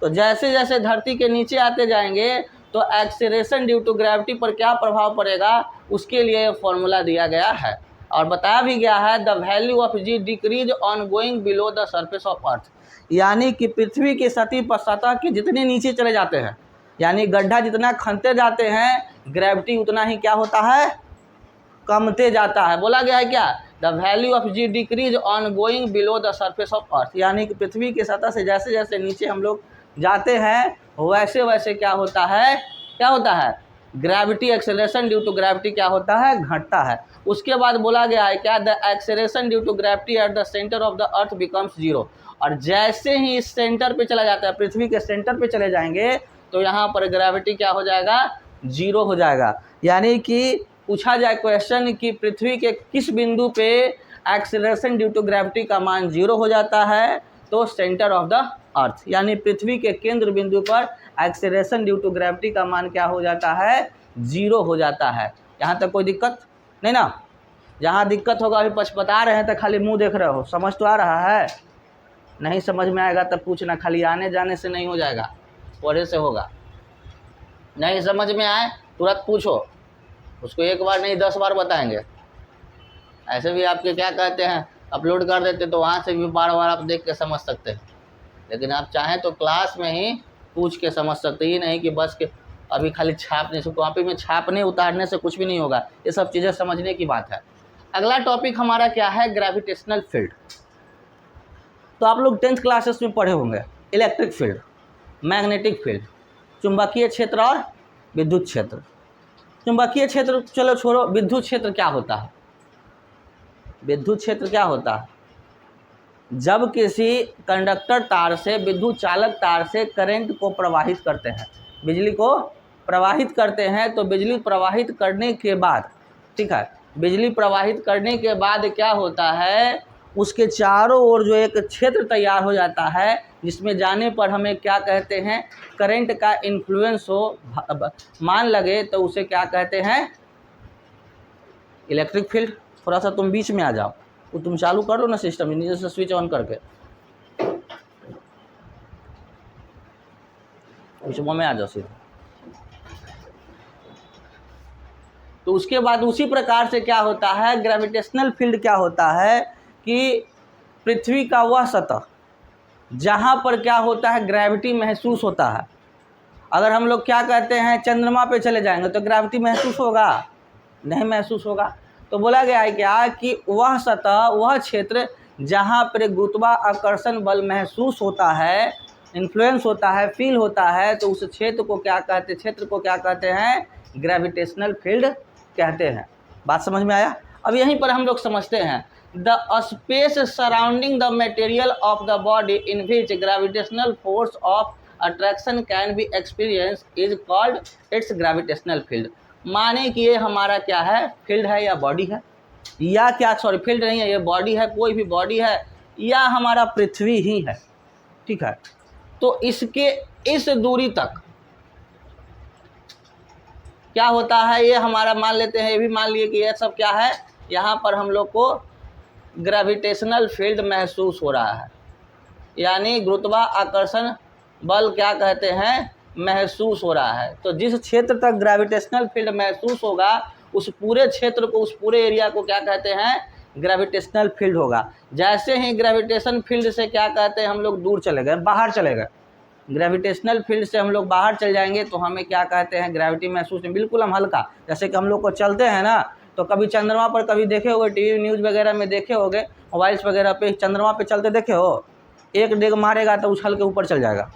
तो जैसे जैसे धरती के नीचे आते जाएंगे तो एक्सेलरेशन ड्यू टू ग्रेविटी पर क्या प्रभाव पड़ेगा, उसके लिए फॉर्मूला दिया गया है। और बताया भी गया है, the value of g decrease on going below the surface of earth, यानी कि पृथ्वी की सतह के जितने नीचे चले जाते हैं, यानी गड्ढा जितना खनते जाते हैं, ग्रेविटी उतना ही क्या होता है, कमते जाता है। बोला गया है क्या, the value of g decrease on going below the surface of earth, यानी कि पृथ्वी की सतह से जैसे जैसे नीचे हम लोग जाते हैं, वैसे वैसे क्या होता है, क्या होता है, gravity, acceleration due to gravity क्या होता है, घटता है। उसके बाद बोला गया है क्या, the acceleration due to gravity at the centre of the earth becomes zero, और जैसे ही इस सेंटर पे चला जाता है, पृथ्वी के सेंटर पे चले जाएंगे, तो यहाँ पर ग्रेविटी क्या हो जाएगा, जीरो हो जाएगा। यानी कि पूछा जाए क्वेश्चन कि पृथ्वी के किस बिंदु पे एक्सेलरेशन ड्यू टू ग्रेविटी का मान जीरो हो जाता है, तो सेंटर ऑफ द अर्थ, यानी पृथ्वी के केंद्र बिंदु पर एक्सेलरेशन ड्यू टू ग्रेविटी का मान क्या हो जाता है, जीरो हो जाता है। यहाँ तक कोई दिक्कत नहीं ना, जहाँ दिक्कत होगा अभी बता रहे हैं तो खाली मुंह देख रहे हो, समझ तो आ रहा है, नहीं समझ में आएगा तब पूछना, खाली आने जाने से नहीं हो जाएगा, पढ़े से होगा। नहीं समझ में आए तुरंत पूछो, उसको एक बार नहीं 10 बार बताएंगे। ऐसे भी आपके क्या कहते हैं, अपलोड कर देते तो वहाँ से भी बार बार आप देख के समझ सकते हैं, लेकिन आप चाहें तो क्लास में ही पूछ के समझ सकते, ही नहीं कि बस के अभी खाली छापने से, कॉपी में छापने उतारने से कुछ भी नहीं होगा, ये सब चीज़ें समझने की बात है। अगला टॉपिक हमारा क्या है, ग्रेविटेशनल फील्ड। तो आप लोग 10th क्लासेस में पढ़े होंगे इलेक्ट्रिक फील्ड, मैग्नेटिक फील्ड, चुंबकीय क्षेत्र और विद्युत क्षेत्र। चुंबकीय क्षेत्र चलो छोड़ो, विद्युत क्षेत्र क्या होता है, विद्युत क्षेत्र क्या होता है, जब किसी कंडक्टर तार से, विद्युत चालक तार से करंट को प्रवाहित करते हैं, बिजली को प्रवाहित करते हैं, तो बिजली प्रवाहित करने के बाद, ठीक है, बिजली प्रवाहित करने के बाद क्या होता है, उसके चारों ओर जो एक क्षेत्र तैयार हो जाता है, जिसमें जाने पर हमें क्या कहते हैं, करंट का इन्फ्लुएंस हो, मान लगे, तो उसे क्या कहते हैं, इलेक्ट्रिक फील्ड। थोड़ा सा तुम बीच में आ जाओ, तो तुम चालू कर लो ना सिस्टम, नीचे से स्विच ऑन करके, बीच में आ जाओ सीधा। तो उसके बाद उसी प्रकार से क्या होता है, ग्रेविटेशनल फील्ड क्या होता है, कि पृथ्वी का वह सतह जहाँ पर क्या होता है, ग्रेविटी महसूस होता है। अगर हम लोग क्या कहते हैं, चंद्रमा पे चले जाएंगे तो ग्रेविटी महसूस होगा, नहीं महसूस होगा। तो बोला गया है क्या, कि वह सतह, वह क्षेत्र जहाँ पर गुरुत्वाकर्षण बल महसूस होता है, इन्फ्लुएंस होता है, फील होता है, तो उस क्षेत्र को क्या कहते, क्षेत्र को क्या कहते हैं, ग्रेविटेशनल फील्ड कहते हैं। बात समझ में आया। अब यहीं पर हम लोग समझते हैं, the space surrounding the material of the body in which gravitational force of attraction can be experience is called its gravitational field. माने कि ये हमारा क्या है, फील्ड है या बॉडी है, या क्या, सॉरी फील्ड नहीं है, ये बॉडी है, कोई भी बॉडी है, या हमारा पृथ्वी ही है, ठीक है। तो इसके इस दूरी तक क्या होता है, ये हमारा मान लेते हैं, ये भी मान लिए कि ये सब क्या है, यहाँ पर हम लोग को ग्रेविटेशनल फील्ड महसूस हो रहा है, यानी गुरुत्वाकर्षण बल क्या कहते हैं, महसूस हो रहा है। तो जिस क्षेत्र तक ग्रेविटेशनल फील्ड महसूस होगा उस पूरे क्षेत्र को, उस पूरे एरिया को क्या कहते हैं, ग्रेविटेशनल फील्ड होगा। जैसे ही ग्रेविटेशन फील्ड से क्या कहते हैं, हम लोग दूर चले गए, बाहर चले गए, ग्रेविटेशनल फील्ड से हम लोग बाहर चल जाएंगे तो हमें क्या कहते हैं, ग्रेविटी महसूस नहीं, बिल्कुल हम हल्का। जैसे कि हम लोग को चलते हैं ना, तो कभी चंद्रमा पर कभी देखे होगे, टीवी न्यूज़ वगैरह में देखे होगे, मोबाइल्स वगैरह पे चंद्रमा पे चलते देखे हो, एक डेग मारेगा तो उछल के ऊपर चल जाएगा,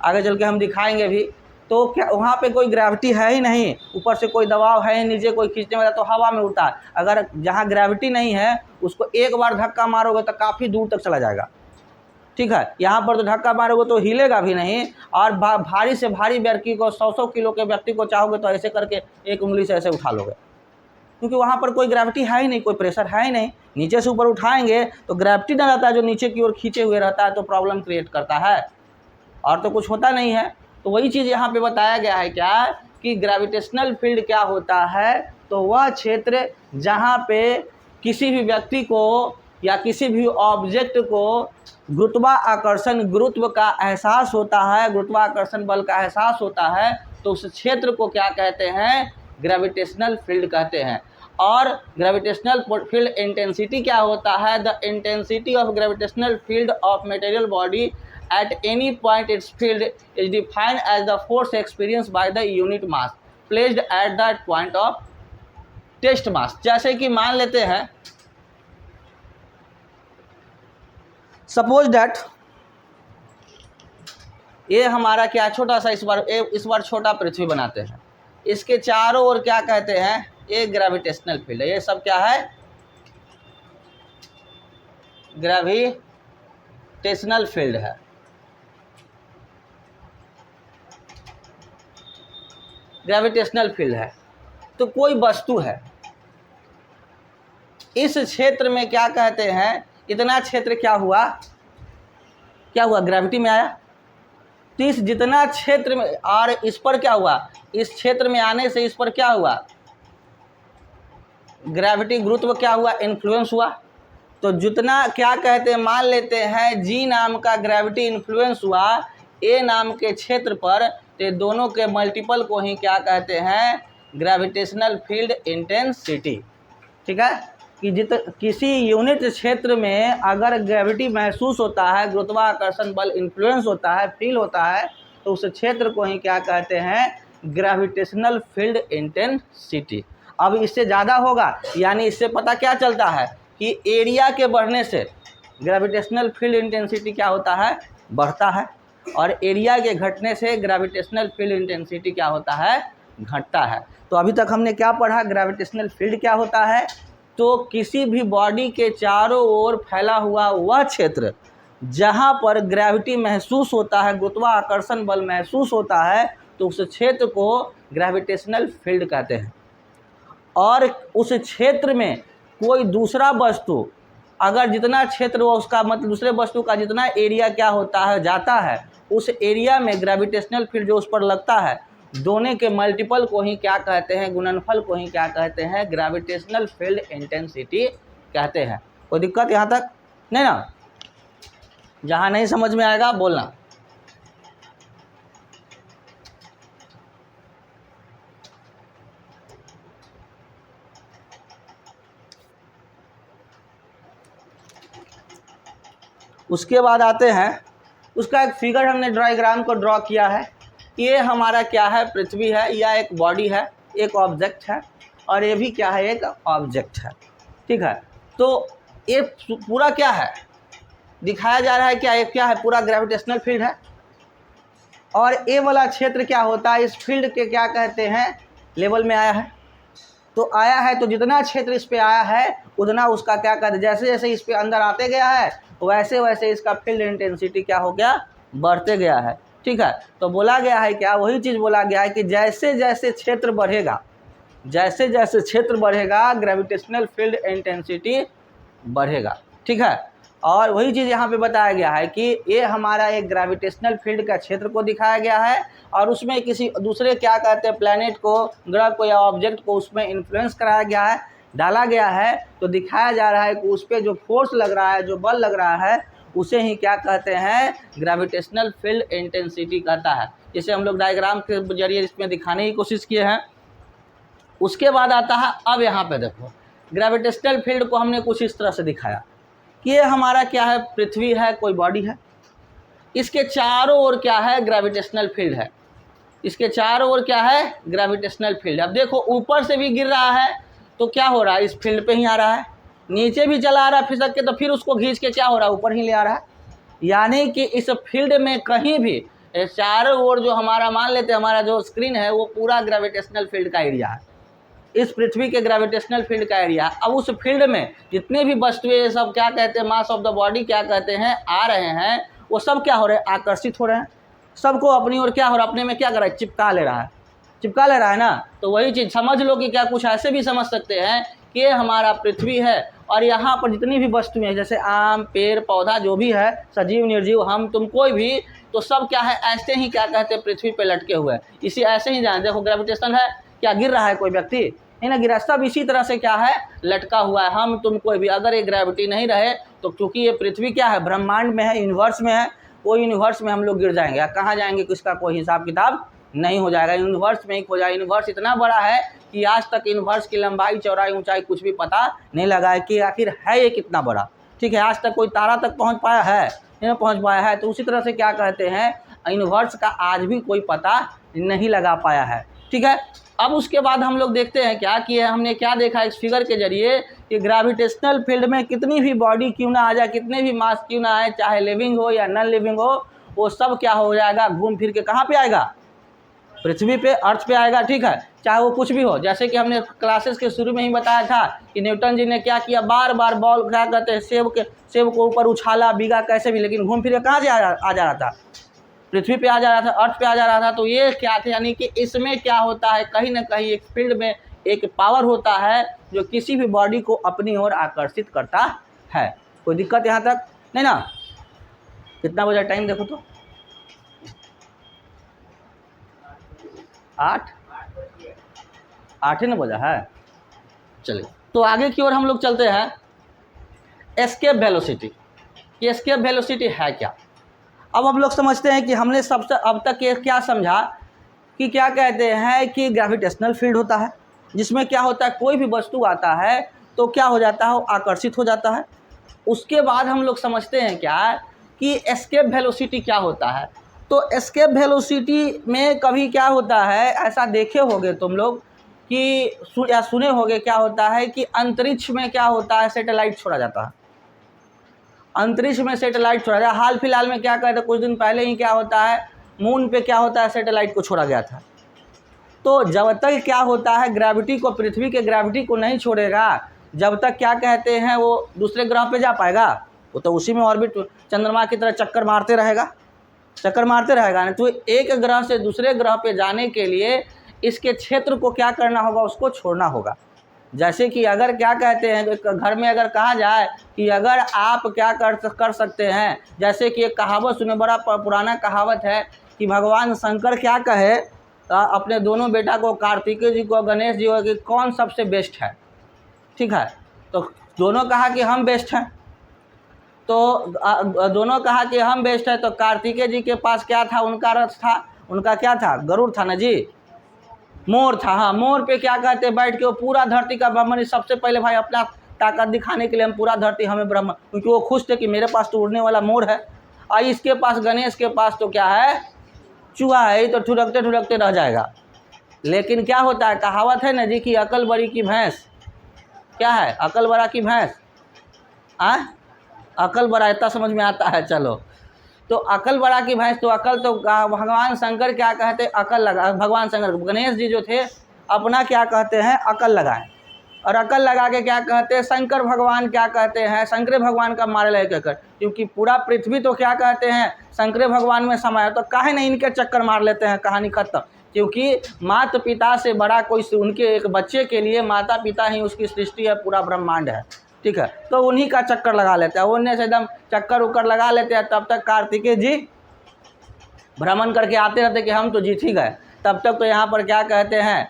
आगे चल के हम दिखाएंगे भी। तो क्या वहाँ पे कोई ग्रेविटी है ही नहीं, ऊपर से कोई दबाव है ही, नीचे कोई खींचने वाला, तो हवा में उड़ता है। अगर जहाँ ग्रेविटी नहीं है उसको एक बार धक्का मारोगे तो काफ़ी दूर तक चला जाएगा, ठीक है। यहाँ पर तो धक्का मारोगे तो हिलेगा भी नहीं, और भारी से भारी व्यक्ति को, 100-100 किलो के व्यक्ति को चाहोगे तो ऐसे करके एक उंगली से ऐसे उठा लोगे, क्योंकि वहाँ पर कोई ग्रेविटी है ही नहीं, कोई प्रेशर है ही नहीं। नीचे से ऊपर उठाएंगे तो ग्रेविटी ना रहता है जो नीचे की ओर खींचे हुए रहता है, तो प्रॉब्लम क्रिएट करता है, और तो कुछ होता नहीं है। तो वही चीज़ यहाँ पे बताया गया है क्या, कि ग्रेविटेशनल फील्ड क्या होता है, तो वह क्षेत्र जहाँ पे किसी भी व्यक्ति को या किसी भी ऑब्जेक्ट को गुरुत्वाकर्षण, गुरुत्व का एहसास होता है, गुरुत्वाकर्षण बल का एहसास होता है, तो उस क्षेत्र को क्या कहते हैं, ग्रेविटेशनल फील्ड कहते हैं। और ग्रेविटेशनल फील्ड इंटेंसिटी क्या होता है, the intensity of gravitational field of material body at any point its field is defined as the force experienced by the unit mass placed at that point of test mass। जैसे कि मान लेते हैं, सपोज दैट ये हमारा क्या छोटा सा, इस बार छोटा पृथ्वी बनाते हैं, इसके चारों ओर क्या कहते हैं, ये ग्रेविटेशनल फील्ड है। ये सब क्या है, ग्रेविटेशनल फील्ड है। ग्रेविटेशनल फील्ड है तो कोई वस्तु है, इस क्षेत्र में क्या कहते हैं, इतना क्षेत्र क्या हुआ, ग्रेविटी में आया। तो इस जितना क्षेत्र में, और इस पर क्या हुआ, इस क्षेत्र में आने से इस पर क्या हुआ, ग्रेविटी, गुरुत्व क्या हुआ, इन्फ्लुएंस हुआ। तो जितना क्या कहते हैं, मान लेते हैं जी नाम का ग्रेविटी इन्फ्लुएंस हुआ ए नाम के क्षेत्र पर, तो दोनों के मल्टीपल को ही क्या कहते हैं, ग्रेविटेशनल फील्ड इंटेंसिटी, ठीक है। कि किसी यूनिट क्षेत्र में अगर ग्रेविटी महसूस होता है, गुरुत्वाकर्षण बल इन्फ्लुएंस होता है, फील होता है, तो उस क्षेत्र को ही क्या कहते हैं, ग्रेविटेशनल फील्ड इंटेंसिटी। अब इससे ज़्यादा होगा, यानी इससे पता क्या चलता है कि एरिया के बढ़ने से ग्रेविटेशनल फील्ड इंटेंसिटी क्या होता है, बढ़ता है, और एरिया के घटने से ग्रेविटेशनल फील्ड इंटेंसिटी क्या होता है, घटता है। तो अभी तक हमने क्या पढ़ा, ग्रेविटेशनल फील्ड क्या होता है, तो किसी भी बॉडी के चारों ओर फैला हुआ वह क्षेत्र जहाँ पर ग्रेविटी महसूस होता है, गुरुत्वाकर्षण बल महसूस होता है, तो उस क्षेत्र को ग्रेविटेशनल फील्ड कहते हैं। और उस क्षेत्र में कोई दूसरा वस्तु, अगर जितना क्षेत्र हो उसका मतलब दूसरे वस्तु का जितना एरिया क्या होता है, जाता है, उस एरिया में ग्रेविटेशनल फील्ड जो उस पर लगता है, दोनों के मल्टीपल को ही क्या कहते हैं, गुणनफल को ही क्या कहते हैं, ग्रेविटेशनल फील्ड इंटेंसिटी कहते हैं। कोई दिक्कत यहाँ तक नहीं ना? जहाँ नहीं समझ में आएगा बोलना। उसके बाद आते हैं, उसका एक फिगर हमने डायग्राम को ड्रॉ किया है। ये हमारा क्या है, पृथ्वी है, या एक बॉडी है, एक ऑब्जेक्ट है, और ये भी क्या है, एक ऑब्जेक्ट है, ठीक है। तो ये पूरा क्या है, दिखाया जा रहा है क्या, ये क्या है, पूरा ग्रेविटेशनल फील्ड है। और ये वाला क्षेत्र क्या होता है, इस फील्ड के क्या कहते हैं, लेवल में आया है। तो आया है तो जितना क्षेत्र इस पे आया है उतना उसका क्या कहते हैं, जैसे जैसे इस पे अंदर आते गया है वैसे वैसे इसका फील्ड इंटेंसिटी क्या हो गया, बढ़ते गया है, ठीक है। तो बोला गया है क्या, वही चीज़ बोला गया है कि जैसे जैसे क्षेत्र बढ़ेगा, जैसे जैसे क्षेत्र बढ़ेगा ग्रेविटेशनल फील्ड इंटेंसिटी बढ़ेगा, ठीक है। और वही चीज़ यहाँ पे बताया गया है कि ये हमारा एक ग्रेविटेशनल फील्ड का क्षेत्र को दिखाया गया है और उसमें किसी दूसरे क्या कहते हैं प्लैनेट को, ग्रह को या ऑब्जेक्ट को उसमें इन्फ्लुएंस कराया गया है, डाला गया है। तो दिखाया जा रहा है कि उस पर जो फोर्स लग रहा है, जो बल लग रहा है, उसे ही क्या कहते हैं, ग्रेविटेशनल फील्ड इंटेंसिटी कहता है। जिसे हम लोग डायग्राम के जरिए इसमें दिखाने की कोशिश किए हैं। उसके बाद आता है, अब यहाँ पे देखो ग्रेविटेशनल फील्ड को हमने कुछ इस तरह से दिखाया कि ये हमारा क्या है, पृथ्वी है, कोई बॉडी है, इसके चारों ओर क्या है, ग्रेविटेशनल फील्ड है, इसके चारों ओर क्या है, ग्रेविटेशनल फील्ड। अब देखो ऊपर से भी गिर रहा है तो क्या हो रहा है, इस फील्ड पे ही आ रहा है, नीचे भी चला आ रहा है फिसक के तो फिर उसको खींच के क्या हो रहा है, ऊपर ही ले आ रहा है। यानी कि इस फील्ड में कहीं भी चारों ओर जो हमारा, मान लेते हैं हमारा जो स्क्रीन है वो पूरा ग्रेविटेशनल फील्ड का एरिया है, इस पृथ्वी के ग्रेविटेशनल फील्ड का एरिया। अब उस फील्ड में जितने भी वस्तुएं सब क्या कहते हैं, मास ऑफ द बॉडी क्या कहते हैं, आ रहे हैं, वो सब क्या हो रहे हैं, आकर्षित हो रहे हैं, सबको अपनी ओर क्या हो रहा है, अपने में क्या कर रहा है, चिपका ले रहा है, चिपका ले रहा है ना। तो वही चीज़ समझ लो कि क्या कुछ ऐसे भी समझ सकते हैं कि ये हमारा पृथ्वी है और यहाँ पर जितनी भी वस्तुएं हैं, जैसे आम, पेड़, पौधा, जो भी है, सजीव, निर्जीव, हम, तुम, कोई भी, तो सब क्या है, ऐसे ही क्या कहते हैं, पृथ्वी पे लटके हुए हैं। इसी ऐसे ही जान, देखो ग्रेविटेशन है, क्या गिर रहा है कोई व्यक्ति, नहीं ना गिरा, सब इसी तरह से क्या है, लटका हुआ है, हम, तुम, कोई भी। अगर ये ग्रेविटी नहीं रहे तो क्योंकि ये पृथ्वी क्या है, ब्रह्मांड में है, यूनिवर्स में है, वो यूनिवर्स में हम लोग गिर जाएंगे। कहाँ जाएंगे, किसका कोई हिसाब किताब नहीं हो जाएगा, यूनिवर्स में ही खो जाएगा। यूनिवर्स इतना बड़ा है कि आज तक यूनिवर्स की लंबाई, चौड़ाई, ऊंचाई कुछ भी पता नहीं लगा है कि आखिर है ये कितना बड़ा। ठीक है, आज तक कोई तारा तक पहुंच पाया है, नहीं पहुंच पाया है। तो उसी तरह से क्या कहते हैं, यूनिवर्स का आज भी कोई पता नहीं लगा पाया है। ठीक है, अब उसके बाद हम लोग देखते हैं क्या कि हमने क्या देखा इस फिगर के जरिए कि ग्रेविटेशनल फील्ड में कितनी भी बॉडी क्यों ना आ जाए, कितने भी मास क्यों ना आए, चाहे लिविंग हो या नॉन लिविंग हो, वो सब क्या हो जाएगा, घूम फिर के कहाँ पे आएगा, पृथ्वी पे, अर्थ पे आएगा। ठीक है, चाहे वो कुछ भी हो। जैसे कि हमने क्लासेस के शुरू में ही बताया था कि न्यूटन जी ने क्या किया, बार बार बॉल क्या कहते हैं, सेब को ऊपर उछाला, बिगा कैसे भी, लेकिन घूम फिर के कहाँ आ जा रहा था, पृथ्वी पे आ जा रहा था, अर्थ पे आ जा रहा था। तो ये क्या था, यानी कि इसमें क्या होता है, कहीं ना कहीं एक फील्ड में एक पावर होता है जो किसी भी बॉडी को अपनी ओर आकर्षित करता है। कोई दिक्कत यहाँ तक नहीं ना। कितना बजा टाइम देखो तो, 8 ही ना बजा है। चलिए तो आगे की ओर हम लोग चलते हैं। एस्केप वेलोसिटी, ये एस्केप वेलोसिटी है क्या। अब हम लोग समझते हैं कि हमने सबसे अब तक ये क्या समझा कि क्या कहते हैं कि ग्रेविटेशनल फील्ड होता है, जिसमें क्या होता है, कोई भी वस्तु आता है तो क्या हो जाता है, वो आकर्षित हो जाता है। उसके बाद हम लोग समझते हैं क्या कि एस्केप वेलोसिटी क्या होता है। तो एस्केप वेलोसिटी में कभी क्या होता है, ऐसा देखे होगे तुम लोग कि या सुने होगे, क्या होता है कि अंतरिक्ष में क्या होता है, सैटेलाइट छोड़ा जाता है, अंतरिक्ष में सैटेलाइट छोड़ा जाता है। हाल फिलहाल में क्या कहते हैं, कुछ दिन पहले ही क्या होता है, मून पे क्या होता है, सैटेलाइट को छोड़ा गया था। तो जब तक क्या होता है, ग्रेविटी को, पृथ्वी के ग्रेविटी को नहीं छोड़ेगा, जब तक क्या कहते हैं वो दूसरे ग्रह पे जा पाएगा, वो तो उसी में ऑर्बिट, चंद्रमा की तरह चक्कर मारते रहेगा, चक्कर मारते रहेगा। नहीं तो एक ग्रह से दूसरे ग्रह पे जाने के लिए इसके क्षेत्र को क्या करना होगा, उसको छोड़ना होगा। जैसे कि अगर क्या कहते हैं, घर में अगर कहा जाए कि अगर आप क्या कर सकते हैं, जैसे कि एक कहावत सुने, बड़ा पुराना कहावत है कि भगवान शंकर क्या कहे अपने दोनों बेटा को, कार्तिकेय जी को, गणेश जी को, कि कौन सबसे बेस्ट है। ठीक है, तो दोनों कहा कि हम बेस्ट हैं, तो दोनों कहा कि हम बेस्ट है। तो कार्तिकेय जी के पास क्या था, उनका रथ था, उनका क्या था, गरुड़ था ना जी, मोर था। हाँ, मोर पे क्या कहते हैं, बैठ के वो पूरा धरती का ब्रह्मांड, सबसे पहले भाई अपना ताकत दिखाने के लिए हम पूरा धरती हमें ब्रह्म, क्योंकि वो खुश थे कि मेरे पास तो उड़ने वाला मोर है। और इसके पास, गणेश के पास तो क्या है, चूहा है, तो ठुरकते ठुरकते रह जाएगा। लेकिन क्या होता है, कहावत है ना जी कि अकल बड़ी की भैंस, क्या है, अकल बड़ा की भैंस, अकल बड़ा, इतना समझ में आता है। चलो, तो अकल बड़ा की भैंस, तो अकल तो भगवान शंकर क्या कहते हैं, अकल लगा, भगवान शंकर, गणेश जी जो थे अपना क्या कहते हैं, अकल लगाएं, और अकल लगा के क्या कहते हैं, शंकर भगवान क्या कहते हैं, शंकर भगवान का मारे लगे कहकर, क्योंकि पूरा पृथ्वी तो क्या कहते हैं, शंकर भगवान में समाया, तो काहे नहीं इनके चक्कर मार लेते हैं, कहानी खत्म। क्योंकि माता पिता से बड़ा कोई, उनके एक बच्चे के लिए माता पिता ही उसकी सृष्टि है, पूरा ब्रह्मांड है। ठीक है, तो उन्हीं का चक्कर लगा लेते हैं, उन्हें से एकदम चक्कर उक्कर लगा लेते हैं। तब तक कार्तिकेय जी भ्रमण करके आते रहते कि हम तो जीत ही गए। तब तक तो यहाँ पर क्या कहते हैं,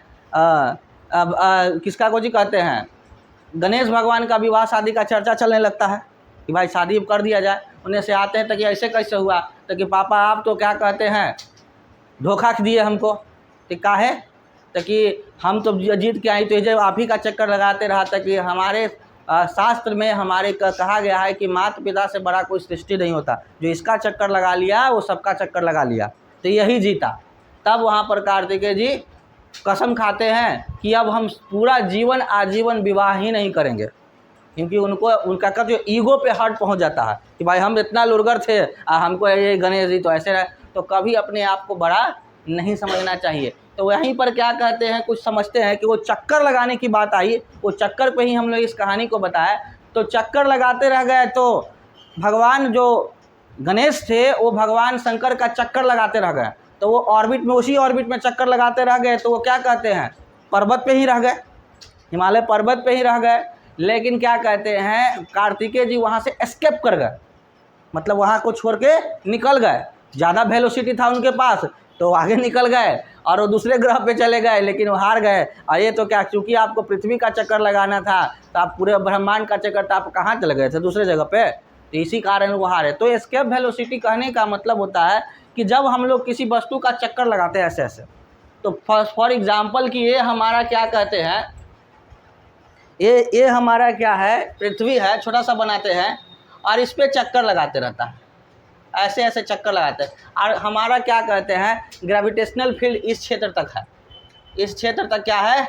किसका को जी कहते हैं, गणेश भगवान का विवाह शादी का चर्चा चलने लगता है कि भाई शादी कर दिया जाए। उन्हें से आते हैं तो कि ऐसे कैसे हुआ, तो कि पापा आप तो क्या कहते हैं धोखा दिए हमको। तो काहे, तो कि हम तो जीत के आई, तो जब आप ही का चक्कर लगाते रहा था कि हमारे शास्त्र में हमारे कहा गया है कि माता पिता से बड़ा कोई सृष्टि नहीं होता, जो इसका चक्कर लगा लिया वो सबका चक्कर लगा लिया, तो यही जीता। तब वहाँ पर कार्तिकेय जी कसम खाते हैं कि अब हम पूरा जीवन आजीवन विवाह ही नहीं करेंगे, क्योंकि उनका का जो ईगो पे हर्ट पहुंच जाता है कि भाई हम इतना लुरगर थे, हमको ये गणेश जी तो ऐसे रहे। तो कभी अपने आप को बड़ा नहीं समझना चाहिए। तो वहीं पर क्या कहते हैं, कुछ समझते हैं कि वो चक्कर लगाने की बात आई, वो चक्कर पे ही हम लोग इस कहानी को बताया। तो चक्कर लगाते रह गए, तो भगवान जो गणेश थे वो भगवान शंकर का चक्कर लगाते रह गए, तो वो ऑर्बिट में, उसी ऑर्बिट में चक्कर लगाते रह गए। तो वो क्या कहते हैं, पर्वत पे ही रह गए, हिमालय पर्वत पे ही रह गए। लेकिन क्या कहते हैं, कार्तिकेय जी वहाँ से एस्केप कर गए, मतलब वहाँ को छोड़ के निकल गए। ज़्यादा वेलोसिटी था उनके पास तो आगे निकल गए और वो दूसरे ग्रह पे चले गए, लेकिन वो हार गए। और ये तो क्या, क्योंकि आपको पृथ्वी का चक्कर लगाना था तो आप पूरे ब्रह्मांड का चक्कर, तो आप कहाँ चले गए थे, दूसरे जगह पे, तो इसी कारण वो हारे। तो एस्केप वेलोसिटी कहने का मतलब होता है कि जब हम लोग किसी वस्तु का चक्कर लगाते हैं ऐसे ऐसे, तो फॉर एग्जाम्पल कि ये हमारा क्या कहते हैं, ये हमारा क्या है, पृथ्वी है, छोटा सा बनाते हैं और इस पर चक्कर लगाते रहता है, ऐसे ऐसे चक्कर लगाते हैं। और हमारा क्या कहते हैं, ग्रेविटेशनल फील्ड इस क्षेत्र तक है, इस क्षेत्र तक क्या है,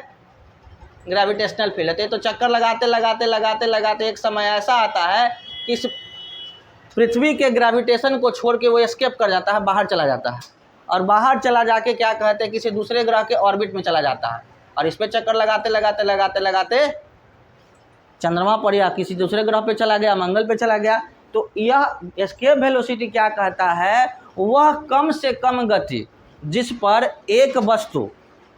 ग्रेविटेशनल फील्ड है। तो चक्कर लगाते लगाते लगाते लगाते एक समय ऐसा आता है कि इस पृथ्वी के ग्रेविटेशन को छोड़ के वो एस्केप कर जाता है, बाहर चला जाता है, और बाहर चला जाके क्या कहते हैं, किसी दूसरे ग्रह के ऑर्बिट में चला जाता है, और इस पर चक्कर लगाते लगाते लगाते लगाते चंद्रमा पर या किसी दूसरे ग्रह पे चला गया, मंगल पे चला गया। तो यह एस्केप वेलोसिटी क्या कहता है, वह कम से कम गति जिस पर एक वस्तु,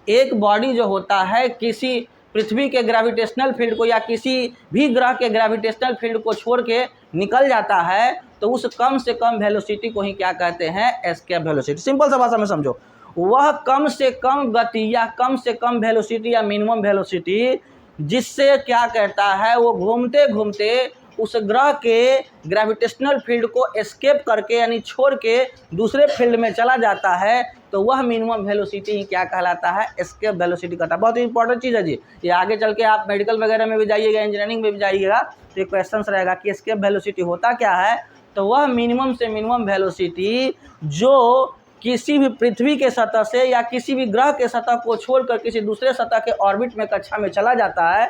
एक बॉडी जो होता है किसी पृथ्वी के ग्रेविटेशनल फील्ड को या किसी भी ग्रह के ग्रेविटेशनल फील्ड को छोड़ के निकल जाता है, तो उस कम से कम वेलोसिटी को ही क्या कहते हैं, एस्केप वेलोसिटी। सिंपल सा भाषा में समझो, वह कम से कम गति या कम से कम वेलोसिटी या मिनिमम वेलोसिटी जिससे क्या कहता है, वो घूमते घूमते उस ग्रह के ग्रेविटेशनल फील्ड को एस्केप करके यानी छोड़ के दूसरे फील्ड में चला जाता है, तो वह मिनिमम वेलोसिटी ही क्या कहलाता है, एस्केप वेलोसिटी कहता है। बहुत इंपॉर्टेंट चीज़ है जी, ये आगे चल के आप मेडिकल वगैरह में भी जाइएगा, इंजीनियरिंग में भी जाइएगा, तो ये क्वेश्चन रहेगा कि एस्केप वेलोसिटी होता क्या है। तो वह मिनिमम से मिनिमम वेलोसिटी जो किसी भी पृथ्वी के सतह से या किसी भी ग्रह के सतह को छोड़कर किसी दूसरे सतह के ऑर्बिट में, कक्षा में चला जाता है,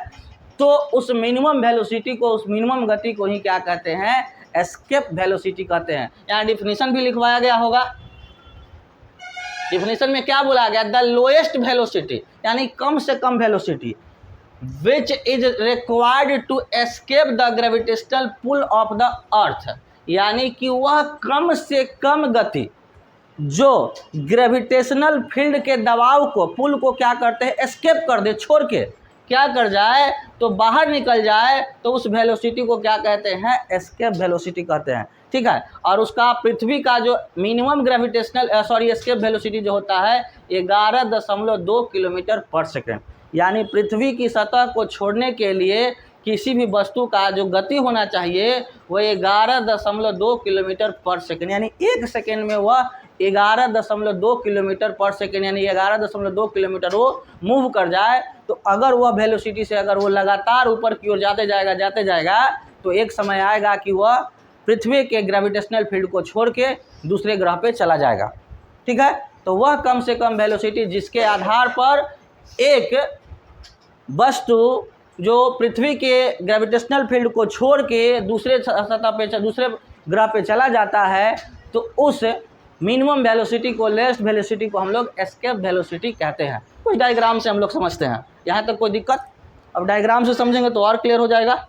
तो उस मिनिमम वेलोसिटी को, उस मिनिमम गति को ही क्या कहते हैं, एस्केप वेलोसिटी कहते हैं। यहाँ डिफिनीशन भी लिखवाया गया होगा, डिफिनीशन में क्या बोला गया, द लोएस्ट वेलोसिटी यानी कम से कम velocity which is required to escape the gravitational pull of the earth, यानी कि वह कम से कम गति जो ग्रेविटेशनल फील्ड के दबाव को, पुल को क्या करते हैं, एस्केप कर दे, छोड़ के क्या कर जाए, तो बाहर निकल जाए, तो उस वेलोसिटी को क्या कहते हैं, एस्केप वेलोसिटी कहते हैं। ठीक है, और उसका पृथ्वी का जो मिनिमम ग्रेविटेशनल एस्केप वेलोसिटी जो होता है 11.2 किलोमीटर पर सेकेंड, यानी पृथ्वी की सतह को छोड़ने के लिए किसी भी वस्तु का जो गति होना चाहिए वो 11.2 किलोमीटर पर सेकेंड, यानी एक सेकेंड में वह 11.2 किलोमीटर पर सेकेंड यानी 11.2 किलोमीटर वो मूव कर जाए। तो अगर वह वेलोसिटी से अगर वो लगातार ऊपर की ओर जाते जाएगा तो एक समय आएगा कि वह पृथ्वी के ग्रेविटेशनल फील्ड को छोड़ के दूसरे ग्रह पे चला जाएगा। ठीक है, तो वह कम से कम वेलोसिटी जिसके आधार पर एक वस्तु जो पृथ्वी के ग्रेविटेशनल फील्ड को छोड़ के दूसरे सतह पे, दूसरे ग्रह पे चला जाता है, तो उस मिनिमम वेलोसिटी को, लेस्ट वेलोसिटी को हम लोग एस्केप वेलोसिटी कहते हैं। कुछ डायग्राम से हम लोग समझते हैं, यहाँ तक कोई दिक्कत? अब डायग्राम से समझेंगे तो और क्लियर हो जाएगा।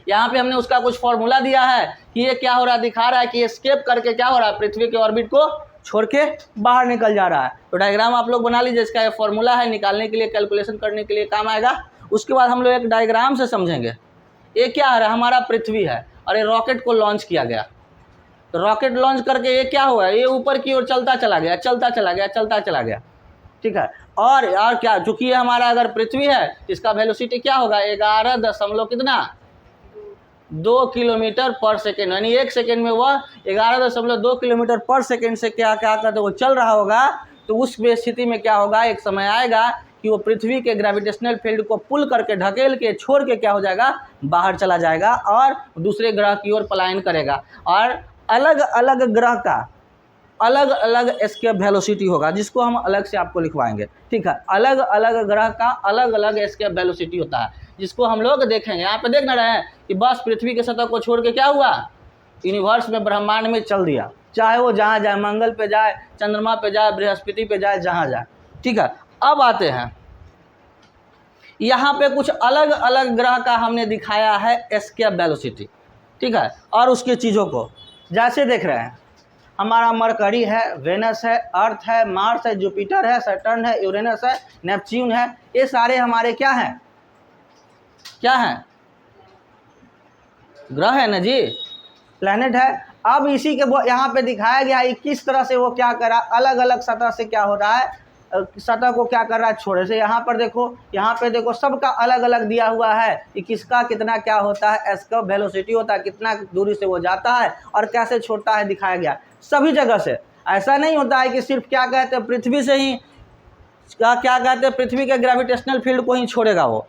यहाँ पे हमने उसका कुछ फॉर्मूला दिया है कि ये क्या हो रहा है, दिखा रहा है कि एस्केप करके क्या हो रहा है, पृथ्वी के ऑर्बिट को छोड़ के बाहर निकल जा रहा है। तो डायग्राम आप लोग बना लीजिए, इसका ये फॉर्मूला है, निकालने के लिए, कैलकुलेशन करने के लिए काम आएगा। उसके बाद हम लोग एक डायग्राम से समझेंगे ये क्या है, हमारा पृथ्वी है और ये रॉकेट को लॉन्च किया गया। तो रॉकेट लॉन्च करके ये क्या हुआ, ये ऊपर की ओर चलता चला गया, चलता चला गया, चलता चला गया, ठीक है। और यार क्या, चूंकि ये हमारा अगर पृथ्वी है, इसका वेलोसिटी क्या होगा, 11 दशमलव कितना 2 किलोमीटर पर सेकेंड, यानी 1 सेकेंड में वह 11.2 किलोमीटर पर सेकेंड से क्या क्या करते वो चल रहा होगा। तो उस स्थिति में क्या होगा, एक समय आएगा कि वो पृथ्वी के ग्रेविटेशनल फील्ड को पुल करके, ढकेल के, छोड़ के क्या हो जाएगा, बाहर चला जाएगा और दूसरे ग्रह की ओर पलायन करेगा। और अलग अलग ग्रह का अलग अलग एस्केप वेलोसिटी होगा, जिसको हम अलग से आपको लिखवाएंगे, ठीक है। अलग अलग ग्रह का अलग अलग एस्केप वेलोसिटी होता है, जिसको हम लोग देखेंगे। यहाँ पे देख ना रहे हैं कि बस पृथ्वी के सतह को छोड़ के क्या हुआ, यूनिवर्स में, ब्रह्मांड में चल दिया, चाहे वो जहाँ जाए, मंगल पे जाए, चंद्रमा पे जाए, बृहस्पति पे जाए, जहाँ जाए, ठीक है। अब आते हैं यहाँ पे कुछ अलग अलग ग्रह का हमने दिखाया है एस्केप वेलोसिटी, ठीक है। और उसके चीज़ों को जैसे देख रहे हैं, हमारा मरकरी है, वेनस है, अर्थ है, मार्स है, जुपिटर है, सैटर्न है, यूरेनस है, नेपच्यून है, ये सारे हमारे क्या हैं, क्या हैं, ग्रह है ना जी, प्लैनेट है। अब इसी के यहाँ पे दिखाया गया है किस तरह से वो क्या कर रहा है, अलग अलग सतह से क्या हो रहा है, सतह को क्या कर रहा है, छोड़े से। यहाँ पर देखो, यहाँ पे देखो, सबका अलग अलग दिया हुआ है कि किसका कितना क्या होता है, एस्केप वेलोसिटी होता है, कितना दूरी से वो जाता है और कैसे छोड़ता है, दिखाया गया सभी जगह से। ऐसा नहीं होता है कि सिर्फ क्या कहते हैं, पृथ्वी से ही क्या कहते हैं, पृथ्वी के ग्रेविटेशनल फील्ड को ही छोड़ेगा वो।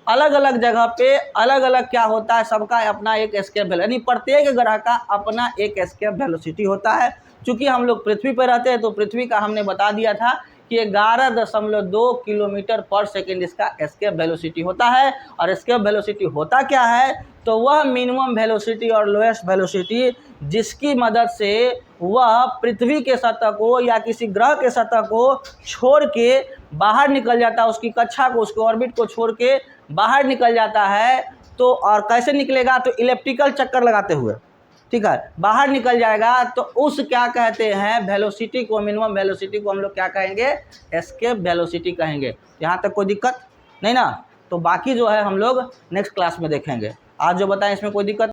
अलग अलग जगह पे अलग अलग क्या होता है, सबका अपना एक एस्केप वेलोसिटी, यानी प्रत्येक ग्रह का अपना एक एस्केप वेलोसिटी होता है। चूँकि हम लोग पृथ्वी पर रहते हैं, तो पृथ्वी का हमने बता दिया था कि 11.2 किलोमीटर पर सेकेंड इसका एस्केप वेलोसिटी होता है। और एस्केप वेलोसिटी होता क्या है, तो वह मिनिमम वेलोसिटी और लोएस्ट वेलोसिटी जिसकी मदद से वह पृथ्वी के सतह को या किसी ग्रह के सतह को छोड़ के बाहर निकल जाता है, उसकी कक्षा को, उसके ऑर्बिट को छोड़ के बाहर निकल जाता है। तो और कैसे निकलेगा, तो इलेप्टिकल चक्कर लगाते हुए, ठीक है, बाहर निकल जाएगा। तो उस क्या कहते हैं, वेलोसिटी को, मिनिमम वेलोसिटी को हम लोग क्या कहेंगे, एस्केप वेलोसिटी कहेंगे। यहाँ तक कोई दिक्कत नहीं ना। तो बाकी जो है हम लोग नेक्स्ट क्लास में देखेंगे। आज जो बताएं इसमें कोई दिक्कत